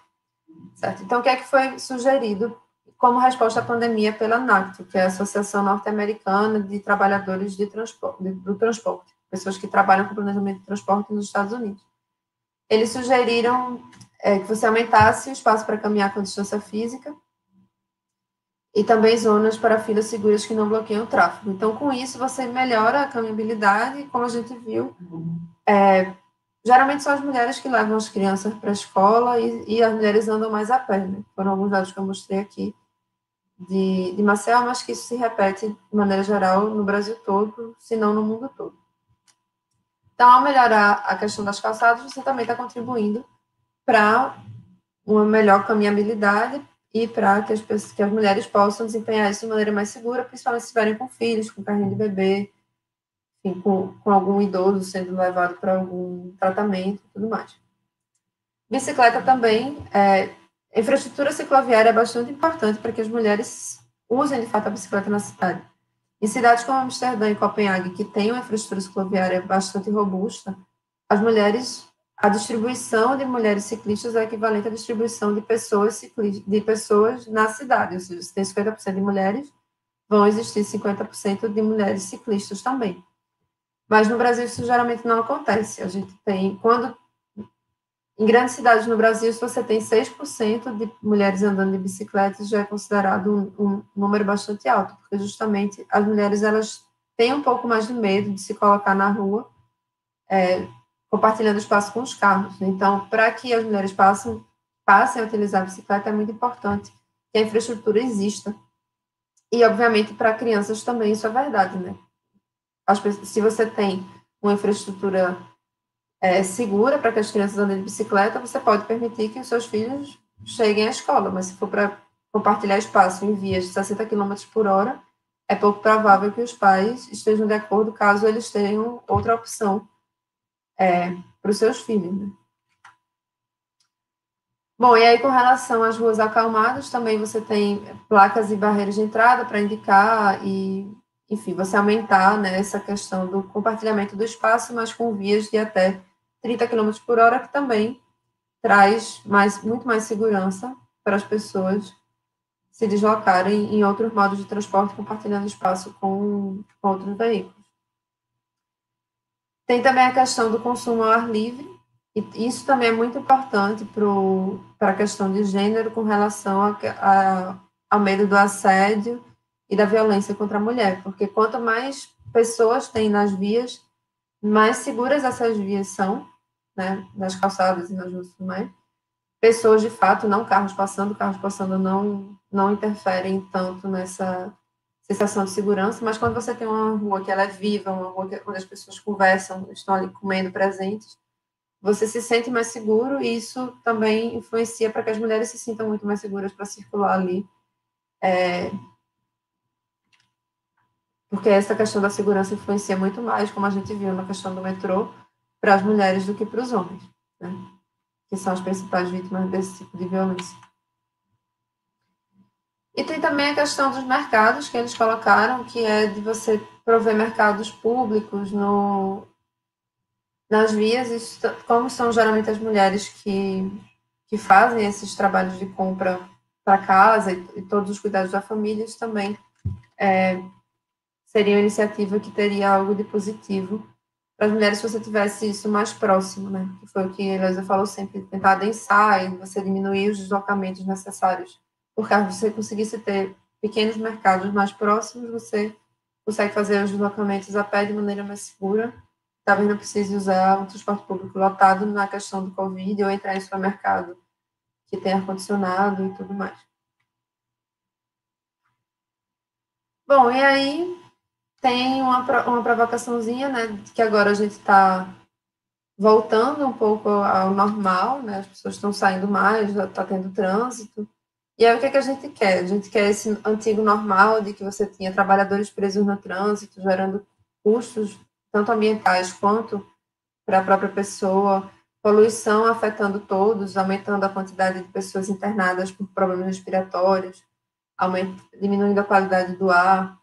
Certo? Então, o que é que foi sugerido como resposta à pandemia pela NACTO, que é a Associação Norte-Americana de Trabalhadores do Transporte, pessoas que trabalham com planejamento de transporte nos Estados Unidos. Eles sugeriram que você aumentasse o espaço para caminhar com distância física e também zonas para filas seguras que não bloqueiam o tráfego. Então, com isso, você melhora a caminhabilidade, como a gente viu. Geralmente são as mulheres que levam as crianças para a escola e as mulheres andam mais a pé, né? Foram alguns dados que eu mostrei aqui de Maceió, mas que isso se repete de maneira geral no Brasil todo, se não no mundo todo. Então, ao melhorar a questão das calçadas, você também está contribuindo para uma melhor caminhabilidade e para que as mulheres possam desempenhar isso de maneira mais segura, principalmente se estiverem com filhos, com carrinho de bebê, enfim, com algum idoso sendo levado para algum tratamento e tudo mais. Bicicleta também, infraestrutura cicloviária é bastante importante para que as mulheres usem, de fato, a bicicleta na cidade. Em cidades como Amsterdã e Copenhague, que têm uma infraestrutura cicloviária bastante robusta, a distribuição de mulheres ciclistas é equivalente à distribuição de pessoas na cidade, ou seja, se tem 50% de mulheres, vão existir 50% de mulheres ciclistas também. Mas no Brasil isso geralmente não acontece. A gente tem, em grandes cidades no Brasil, se você tem 6% de mulheres andando de bicicleta, já é considerado um número bastante alto, porque justamente as mulheres, elas têm um pouco mais de medo de se colocar na rua compartilhando espaço com os carros. Então, para que as mulheres passem a utilizar a bicicleta, é muito importante que a infraestrutura exista. E, obviamente, para crianças também isso é verdade, né? Se você tem uma infraestrutura segura para que as crianças andem de bicicleta, você pode permitir que os seus filhos cheguem à escola, mas se for para compartilhar espaço em vias de 60 km por hora, é pouco provável que os pais estejam de acordo caso eles tenham outra opção para os seus filhos, né? Bom, e aí com relação às ruas acalmadas, também você tem placas e barreiras de entrada para indicar e, enfim, você aumentar, né, essa questão do compartilhamento do espaço, mas com vias de até 30 km por hora, que também traz muito mais segurança para as pessoas se deslocarem em outros modos de transporte, compartilhando espaço com outros veículos. Tem também a questão do consumo ao ar livre, e isso também é muito importante para a questão de gênero com relação ao medo do assédio e da violência contra a mulher, porque quanto mais pessoas tem nas vias, mais seguras essas vias são, né, nas calçadas e nas ruas também. Pessoas, de fato, não carros passando não interferem tanto nessa sensação de segurança, mas quando você tem uma rua que ela é viva, uma rua onde as pessoas conversam, estão ali comendo presentes, você se sente mais seguro e isso também influencia para que as mulheres se sintam muito mais seguras para circular ali. Porque essa questão da segurança influencia muito mais, como a gente viu na questão do metrô, para as mulheres do que para os homens, né? Que são as principais vítimas desse tipo de violência. E tem também a questão dos mercados que eles colocaram, que é de você prover mercados públicos nas vias, e como são geralmente as mulheres que fazem esses trabalhos de compra para casa e todos os cuidados da família, isso também seria uma iniciativa que teria algo de positivo para as mulheres se você tivesse isso mais próximo, né? Que foi o que a Heloísa falou sempre, tentar adensar e você diminuir os deslocamentos necessários. Por caso você conseguisse ter pequenos mercados mais próximos, você consegue fazer os deslocamentos a pé de maneira mais segura. Talvez não precise usar um transporte público lotado na questão do Covid ou entrar em supermercado que tem ar-condicionado e tudo mais. Bom, e aí tem uma provocaçãozinha, né, que agora a gente está voltando um pouco ao normal, né, as pessoas estão saindo mais, já está tendo trânsito, e aí o que é que a gente quer? A gente quer esse antigo normal de que você tinha trabalhadores presos no trânsito, gerando custos tanto ambientais quanto para a própria pessoa, poluição afetando todos, aumentando a quantidade de pessoas internadas por problemas respiratórios, diminuindo a qualidade do ar.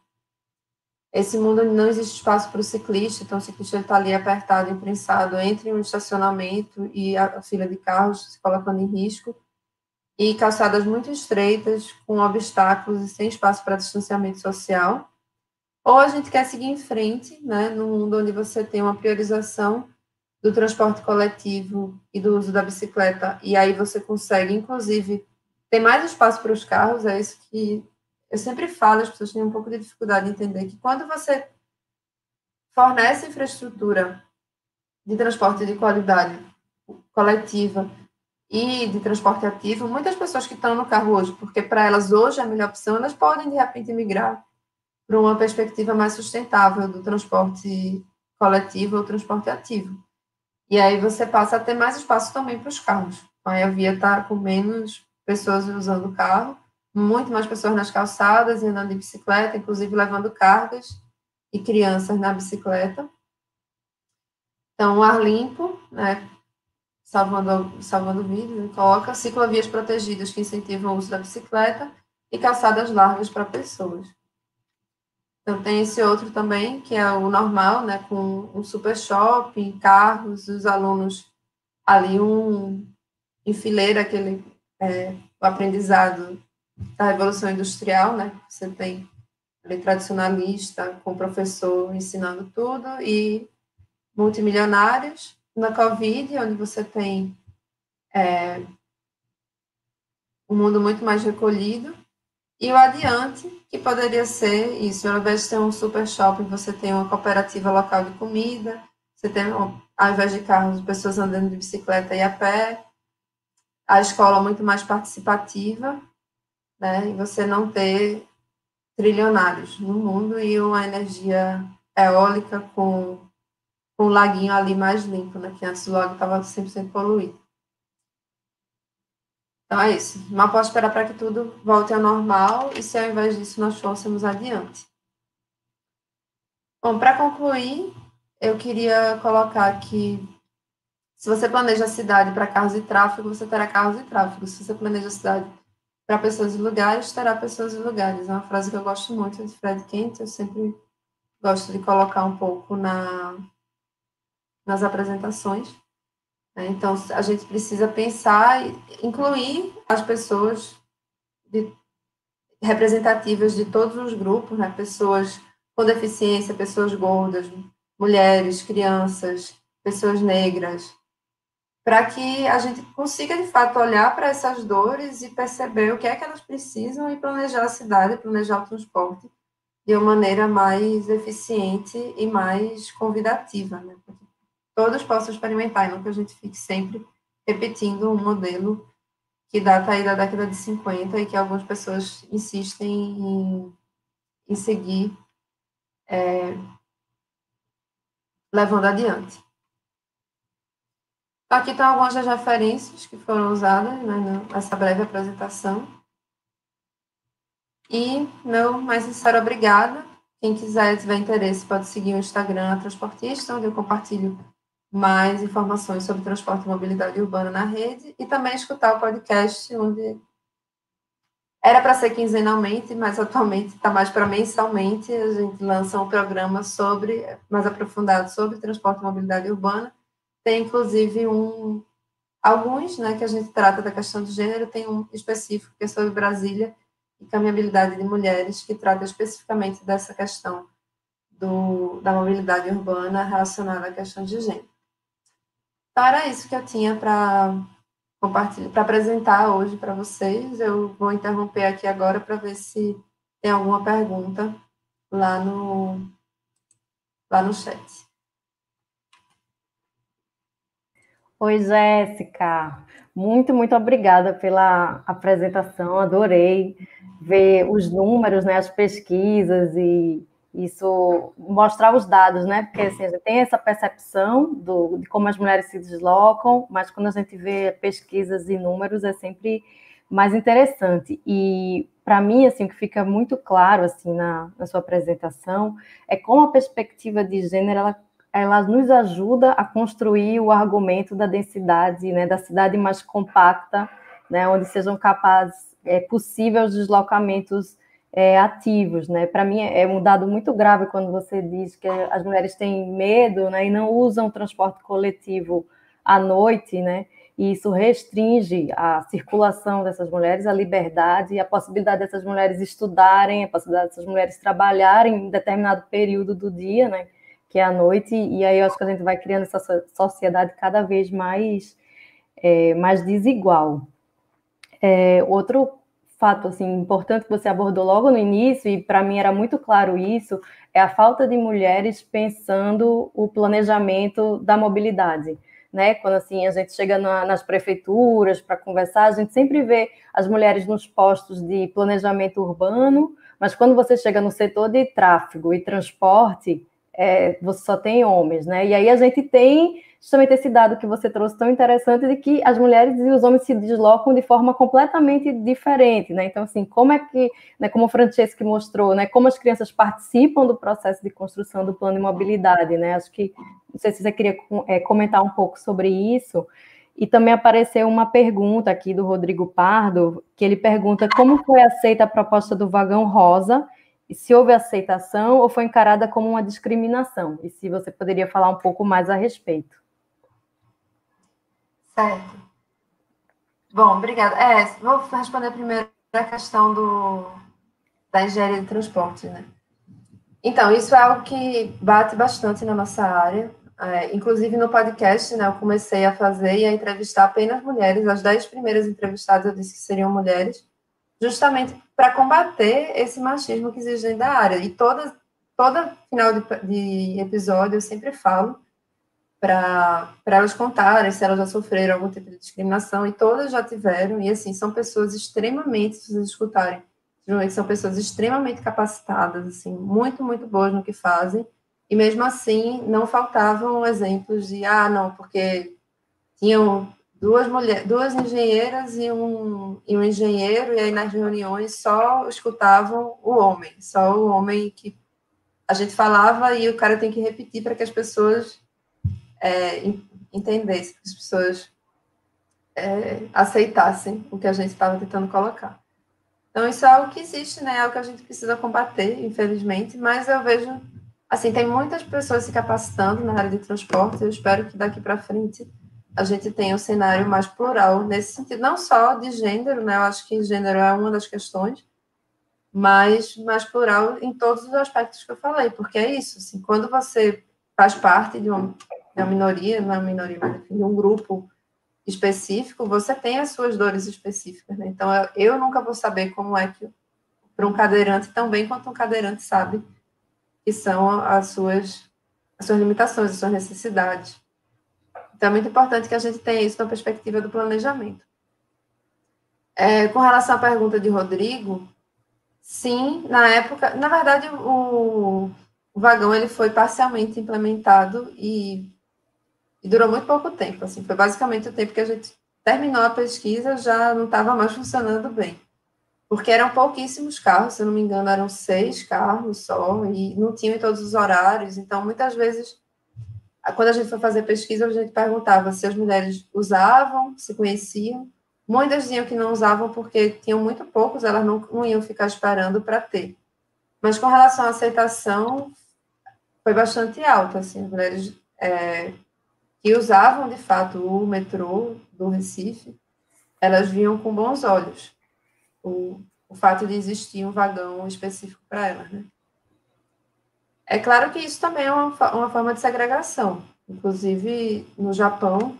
Esse mundo não existe espaço para o ciclista, então o ciclista está ali apertado, imprensado entre um estacionamento e a fila de carros, se colocando em risco, e calçadas muito estreitas, com obstáculos e sem espaço para distanciamento social. Ou a gente quer seguir em frente, né, num mundo onde você tem uma priorização do transporte coletivo e do uso da bicicleta, e aí você consegue, inclusive, ter mais espaço para os carros. É isso que eu sempre falo, as pessoas têm um pouco de dificuldade de entender que quando você fornece infraestrutura de transporte de qualidade coletiva e de transporte ativo, muitas pessoas que estão no carro hoje, porque para elas hoje é a melhor opção, elas podem, de repente, migrar para uma perspectiva mais sustentável do transporte coletivo ou transporte ativo. E aí você passa a ter mais espaço também para os carros. Aí a via está com menos pessoas usando o carro, muito mais pessoas nas calçadas e andando de bicicleta, inclusive levando cargas e crianças na bicicleta. Então, o ar limpo, né, salvando vidas, coloca ciclovias protegidas que incentivam o uso da bicicleta e calçadas largas para pessoas. Então, tem esse outro também, que é o normal, né, com um super shopping, carros, os alunos ali em fileira, o aprendizado da Revolução Industrial, né? Você tem ali tradicionalista, com o professor ensinando tudo, e multimilionários. Na Covid, onde você tem um mundo muito mais recolhido, e o adiante, que poderia ser isso, ao invés de ter um super shopping, você tem uma cooperativa local de comida, você tem ao invés de carros, pessoas andando de bicicleta e a pé, a escola muito mais participativa, né? E você não ter trilionários no mundo e uma energia eólica com um laguinho ali mais limpo, né? Que antes o lago estava 100% poluído. Então é isso. Mal posso esperar para que tudo volte ao normal e se ao invés disso nós fôssemos adiante. Bom, para concluir, eu queria colocar que se você planeja a cidade para carros e tráfego, você terá carros e tráfego. Se você planeja a cidade para pessoas e lugares, terá pessoas e lugares. É uma frase que eu gosto muito de Fred Kent, eu sempre gosto de colocar um pouco nas apresentações. Então, a gente precisa pensar e incluir as pessoas representativas de todos os grupos, né? Pessoas com deficiência, pessoas gordas, mulheres, crianças, pessoas negras, para que a gente consiga, de fato, olhar para essas dores e perceber o que é que elas precisam e planejar a cidade, planejar o transporte de uma maneira mais eficiente e mais convidativa, né? Para que todos possam experimentar, e não que a gente fique sempre repetindo um modelo que data aí da década de 50 e que algumas pessoas insistem em seguir levando adiante. Aqui estão algumas das referências que foram usadas, né, nessa breve apresentação. E meu mais sincero obrigada. Quem quiser, tiver interesse, pode seguir o Instagram Transportista, onde eu compartilho mais informações sobre transporte e mobilidade urbana na rede, e também escutar o podcast, onde era para ser quinzenalmente, mas atualmente está mais para mensalmente. A gente lança um programa mais aprofundado sobre transporte e mobilidade urbana. Tem, inclusive, alguns, né, que a gente trata da questão de gênero, tem um específico que é sobre Brasília e caminhabilidade de mulheres, que trata especificamente dessa questão da mobilidade urbana relacionada à questão de gênero. Então, era isso que eu tinha para compartilhar, para apresentar hoje para vocês. Eu vou interromper aqui agora para ver se tem alguma pergunta lá no chat. Oi, Jéssica. Muito, muito obrigada pela apresentação. Adorei ver os números, né, as pesquisas e isso mostrar os dados, né? Porque assim, a gente tem essa percepção de como as mulheres se deslocam, mas quando a gente vê pesquisas e números é sempre mais interessante. E para mim, assim, o que fica muito claro assim na sua apresentação é como a perspectiva de gênero ela nos ajuda a construir o argumento da densidade, né, da cidade mais compacta, né, onde sejam capazes, possível os deslocamentos ativos, né? Para mim é um dado muito grave quando você diz que as mulheres têm medo, né, e não usam o transporte coletivo à noite, né? E isso restringe a circulação dessas mulheres, a liberdade, a possibilidade dessas mulheres estudarem, a possibilidade dessas mulheres trabalharem em determinado período do dia, né? Que é à noite, e aí eu acho que a gente vai criando essa sociedade cada vez mais, mais desigual. Outro fato assim, importante que você abordou logo no início, e para mim era muito claro isso, é a falta de mulheres pensando o planejamento da mobilidade. Né? Quando assim, a gente chega nas prefeituras para conversar, a gente sempre vê as mulheres nos postos de planejamento urbano, mas quando você chega no setor de tráfego e transporte, você só tem homens, né? E aí a gente tem justamente esse dado que você trouxe tão interessante de que as mulheres e os homens se deslocam de forma completamente diferente, né? Então, assim, como é que, né, como o Franceschi mostrou, né, como as crianças participam do processo de construção do plano de mobilidade, né? Acho que, não sei se você queria comentar um pouco sobre isso. E também apareceu uma pergunta aqui do Rodrigo Pardo, que ele pergunta como foi aceita a proposta do vagão rosa, e se houve aceitação ou foi encarada como uma discriminação? E se você poderia falar um pouco mais a respeito. Certo. Bom, obrigada. Vou responder primeiro a questão da engenharia de transporte, né? Então, isso é algo que bate bastante na nossa área. Inclusive, no podcast, né, eu comecei a fazer e a entrevistar apenas mulheres. As 10 primeiras entrevistadas eu disse que seriam mulheres, justamente para combater esse machismo que existe dentro da área. E toda final de episódio eu sempre falo para elas contarem se elas já sofreram algum tipo de discriminação, e todas já tiveram, e assim, são pessoas extremamente, se vocês escutarem, são pessoas extremamente capacitadas, assim, muito, muito boas no que fazem, e mesmo assim não faltavam exemplos de, não, porque tinham duas engenheiras e um engenheiro, e aí nas reuniões só escutavam só o homem que a gente falava, e o cara tem que repetir para que as pessoas entendessem, que as pessoas aceitassem o que a gente estava tentando colocar. Então, isso é algo que existe, né? É algo que a gente precisa combater, infelizmente, mas eu vejo, assim, tem muitas pessoas se capacitando na área de transporte, eu espero que daqui para frente a gente tenha um cenário mais plural nesse sentido, não só de gênero, né? Eu acho que gênero é uma das questões, mas mais plural em todos os aspectos que eu falei, porque é isso, assim, quando você faz parte de uma minoria, não é uma minoria, mas enfim, de um grupo específico, você tem as suas dores específicas, né? Então, eu nunca vou saber como é que, para um cadeirante, tão bem quanto um cadeirante sabe que são as suas limitações, as suas necessidades. Então, é muito importante que a gente tenha isso na perspectiva do planejamento. Com relação à pergunta de Rodrigo, sim, na época, na verdade, o vagão ele foi parcialmente implementado e durou muito pouco tempo, assim, foi basicamente o tempo que a gente terminou a pesquisa, já não estava mais funcionando bem, porque eram pouquíssimos carros, se eu não me engano, eram 6 carros só, e não tinham em todos os horários, então, muitas vezes, quando a gente foi fazer pesquisa, a gente perguntava se as mulheres usavam, se conheciam, muitas diziam que não usavam porque tinham muito poucos, elas não iam ficar esperando para ter. Mas com relação à aceitação, foi bastante alta, assim, as mulheres que usavam, de fato, o metrô do Recife, elas viam com bons olhos o fato de existir um vagão específico para elas, né? É claro que isso também é uma forma de segregação. Inclusive, no Japão,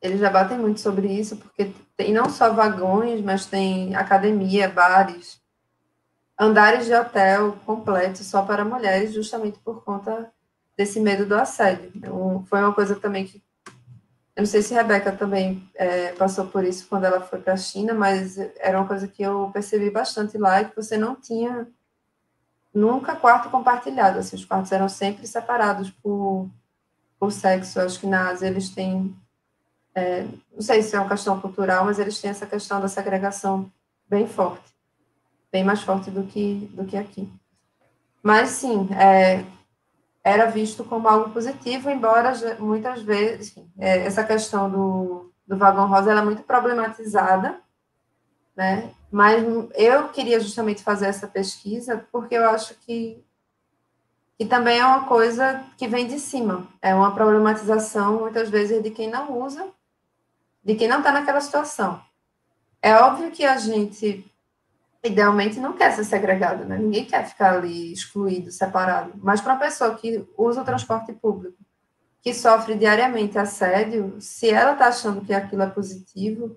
eles já batem muito sobre isso, porque tem não só vagões, mas tem academia, bares, andares de hotel completos só para mulheres, justamente por conta desse medo do assédio. Então, foi uma coisa também que eu não sei se a Rebeca também passou por isso quando ela foi para a China, mas era uma coisa que eu percebi bastante lá, que você não tinha nunca quarto compartilhado, assim, os quartos eram sempre separados por sexo. Eu acho que na Ásia eles têm, não sei se é uma questão cultural, mas eles têm essa questão da segregação bem forte, bem mais forte do que aqui. Mas, sim, era visto como algo positivo, embora muitas vezes essa questão do vagão rosa ela é muito problematizada, né? Mas eu queria justamente fazer essa pesquisa porque eu acho que também é uma coisa que vem de cima, é uma problematização muitas vezes de quem não usa, de quem não está naquela situação. É óbvio que a gente idealmente não quer ser segregado, né? Ninguém quer ficar ali excluído, separado. Mas para uma pessoa que usa o transporte público, que sofre diariamente assédio, se ela está achando que aquilo é positivo,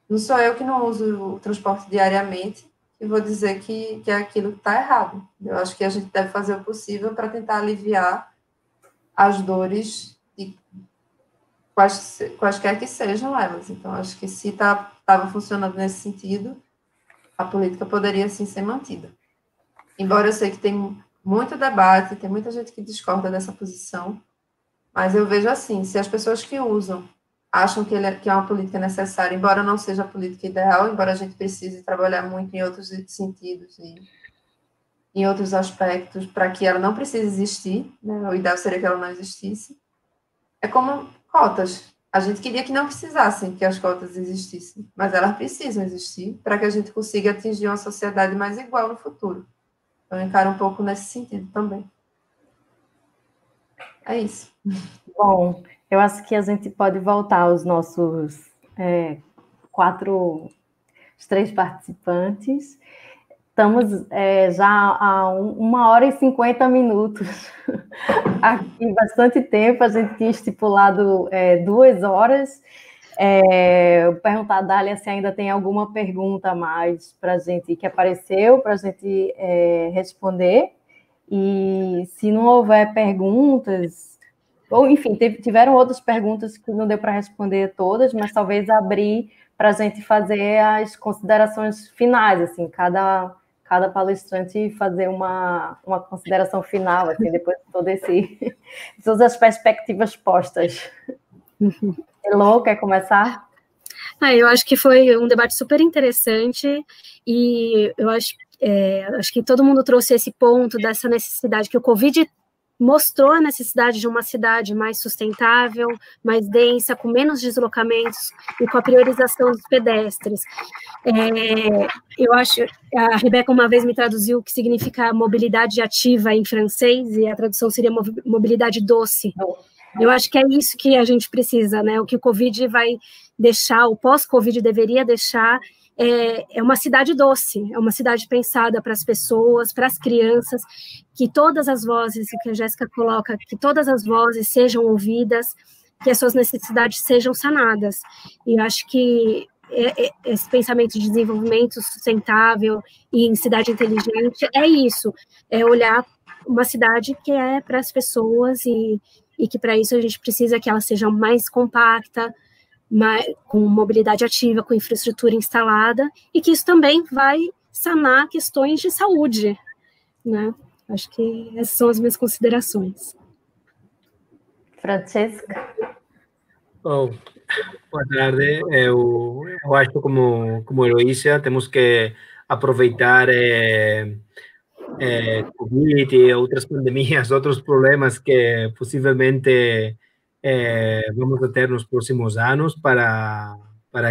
não sou eu que não uso o transporte diariamente e vou dizer que é aquilo que está errado. Eu acho que a gente deve fazer o possível para tentar aliviar as dores de quaisquer que sejam elas. Então, acho que se estava funcionando nesse sentido, a política poderia, sim, ser mantida. Embora eu sei que tem muito debate, tem muita gente que discorda dessa posição, mas eu vejo assim, se as pessoas que usam acham que é uma política necessária, embora não seja a política ideal, embora a gente precise trabalhar muito em outros sentidos e em outros aspectos para que ela não precise existir, né? O ideal seria que ela não existisse. É como cotas. A gente queria que não precisassem que as cotas existissem, mas elas precisam existir para que a gente consiga atingir uma sociedade mais igual no futuro. Então, eu encaro um pouco nesse sentido também. É isso. Bom, eu acho que a gente pode voltar aos nossos os 3 participantes. Estamos já há 1h50 aqui, bastante tempo. A gente tinha estipulado 2 horas. Vou perguntar a Dália se ainda tem alguma pergunta a mais para a gente que apareceu, para a gente responder. E se não houver perguntas, ou, enfim, tiveram outras perguntas que não deu para responder todas, mas talvez abrir para a gente fazer as considerações finais, assim, cada palestrante fazer uma consideração final, assim, depois de todas as perspectivas postas. Elô, quer começar? Eu acho que foi um debate super interessante e eu acho que todo mundo trouxe esse ponto dessa necessidade que o Covid mostrou a necessidade de uma cidade mais sustentável, mais densa, com menos deslocamentos e com a priorização dos pedestres. Eu acho, a Rebeca uma vez me traduziu o que significa mobilidade ativa em francês, e a tradução seria mobilidade doce. Eu acho que é isso que a gente precisa, né? O que o Covid vai deixar, o pós-Covid deveria deixar, é uma cidade doce, é uma cidade pensada para as pessoas, para as crianças, que todas as vozes, que a Jéssica coloca, que todas as vozes sejam ouvidas, que as suas necessidades sejam sanadas. E eu acho que esse pensamento de desenvolvimento sustentável e em cidade inteligente é isso, é olhar uma cidade que é para as pessoas e que para isso a gente precisa que ela seja mais compacta, com mobilidade ativa, com infraestrutura instalada, e que isso também vai sanar questões de saúde, né? Acho que essas são as minhas considerações. Francesca? Boa tarde. Eu acho como Heloísa, temos que aproveitar Covid e outras pandemias, outros problemas que possivelmente vamos a ter nos próximos anos para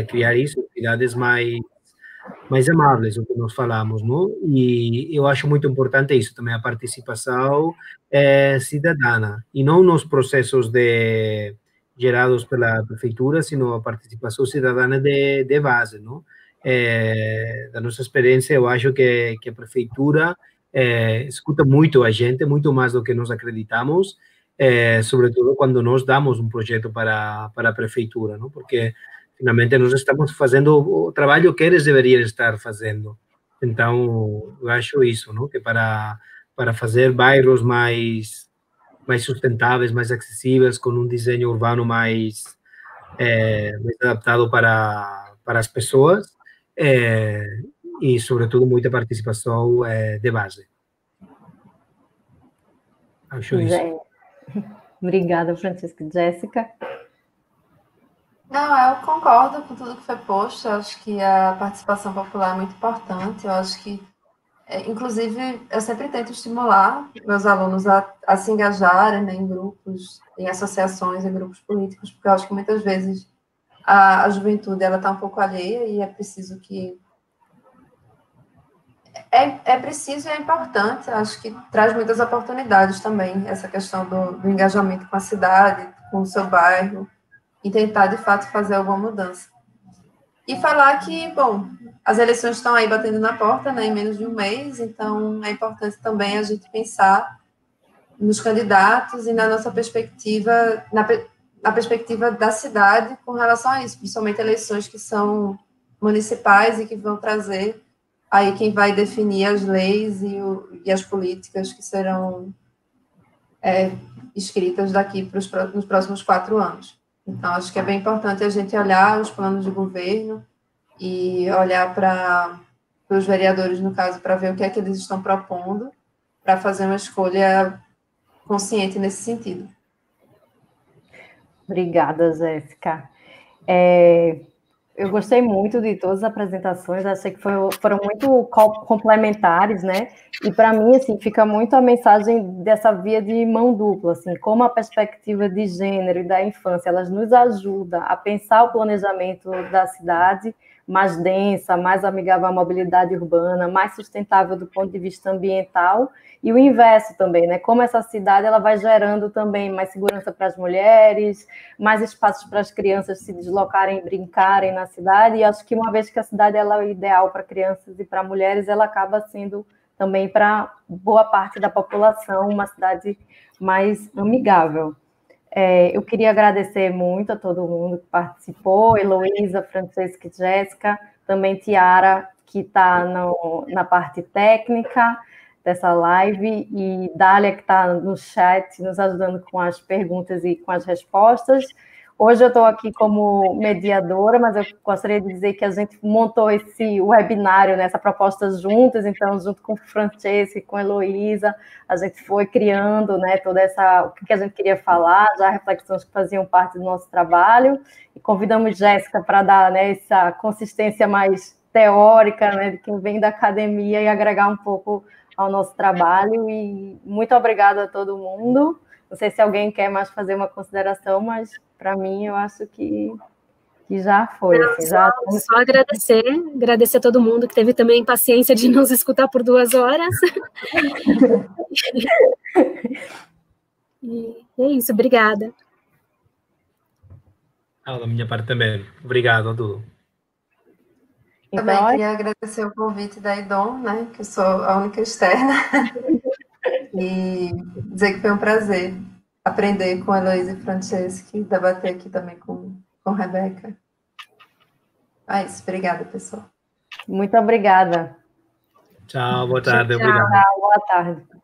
criar isso, cidades mais amáveis, o que nós falamos, não? E eu acho muito importante isso também, a participação cidadã, e não nos processos gerados pela prefeitura, sino a participação cidadã de base, não? Da nossa experiência, eu acho que a prefeitura escuta muito a gente, muito mais do que nós acreditamos, sobretudo quando nós damos um projeto para a prefeitura, não? Porque finalmente nós estamos fazendo o trabalho que eles deveriam estar fazendo. Então, eu acho isso, não? Que para fazer bairros mais sustentáveis, mais acessíveis, com um desenho urbano mais adaptado para as pessoas, e, sobretudo, muita participação de base. Acho isso. Obrigada, Francisca. Jéssica? Não, eu concordo com tudo que foi posto. Eu acho que a participação popular é muito importante. Eu acho que, inclusive, eu sempre tento estimular meus alunos a se engajarem, né, em grupos, em associações, em grupos políticos, porque eu acho que muitas vezes a juventude ela está um pouco alheia e é preciso que preciso e é importante, acho que traz muitas oportunidades também, essa questão do engajamento com a cidade, com o seu bairro, e tentar, de fato, fazer alguma mudança. E falar que, bom, as eleições estão aí batendo na porta, né, em menos de um mês, então é importante também a gente pensar nos candidatos e na nossa perspectiva, na perspectiva da cidade com relação a isso, principalmente eleições que são municipais e que vão trazer aí quem vai definir as leis e as políticas que serão escritas daqui nos próximos 4 anos. Então, acho que é bem importante a gente olhar os planos de governo e olhar para os vereadores, no caso, para ver o que é que eles estão propondo, para fazer uma escolha consciente nesse sentido. Obrigada, Jéssica. Eu gostei muito de todas as apresentações, achei que foram muito complementares, né? E para mim, assim, fica muito a mensagem dessa via de mão dupla, assim, como a perspectiva de gênero e da infância, elas nos ajudam a pensar o planejamento da cidade mais densa, mais amigável à mobilidade urbana, mais sustentável do ponto de vista ambiental, e o inverso também, né? Como essa cidade ela vai gerando também mais segurança para as mulheres, mais espaços para as crianças se deslocarem, brincarem na cidade, e acho que uma vez que a cidade ela é ideal para crianças e para mulheres, ela acaba sendo também para boa parte da população uma cidade mais amigável. Eu queria agradecer muito a todo mundo que participou, Heloísa, Francesca e Jéssica, também Tiara, que está na parte técnica, dessa live, e Dália, que está no chat, nos ajudando com as perguntas e com as respostas. Hoje eu estou aqui como mediadora, mas eu gostaria de dizer que a gente montou esse webinário, né, essa proposta juntas, então, junto com Francesca e com Heloísa, a gente foi criando, né, toda essa, o que a gente queria falar, já reflexões que faziam parte do nosso trabalho, e convidamos Jéssica para dar, né, essa consistência mais teórica, né, de quem vem da academia e agregar um pouco ao nosso trabalho, e muito obrigada a todo mundo. Não sei se alguém quer mais fazer uma consideração, mas para mim eu acho que já foi. Assim, só agradecer a todo mundo que teve também paciência de nos escutar por 2 horas. E é isso, obrigada. Da minha parte também. Obrigado a tudo. Também queria agradecer o convite da IDOM, né, que eu sou a única externa, e dizer que foi um prazer aprender com a Heloísa e Francesca e debater aqui também com Rebeca. É isso, obrigada, pessoal. Muito obrigada. Tchau, boa tarde, Tchau. obrigado. Tchau, boa tarde.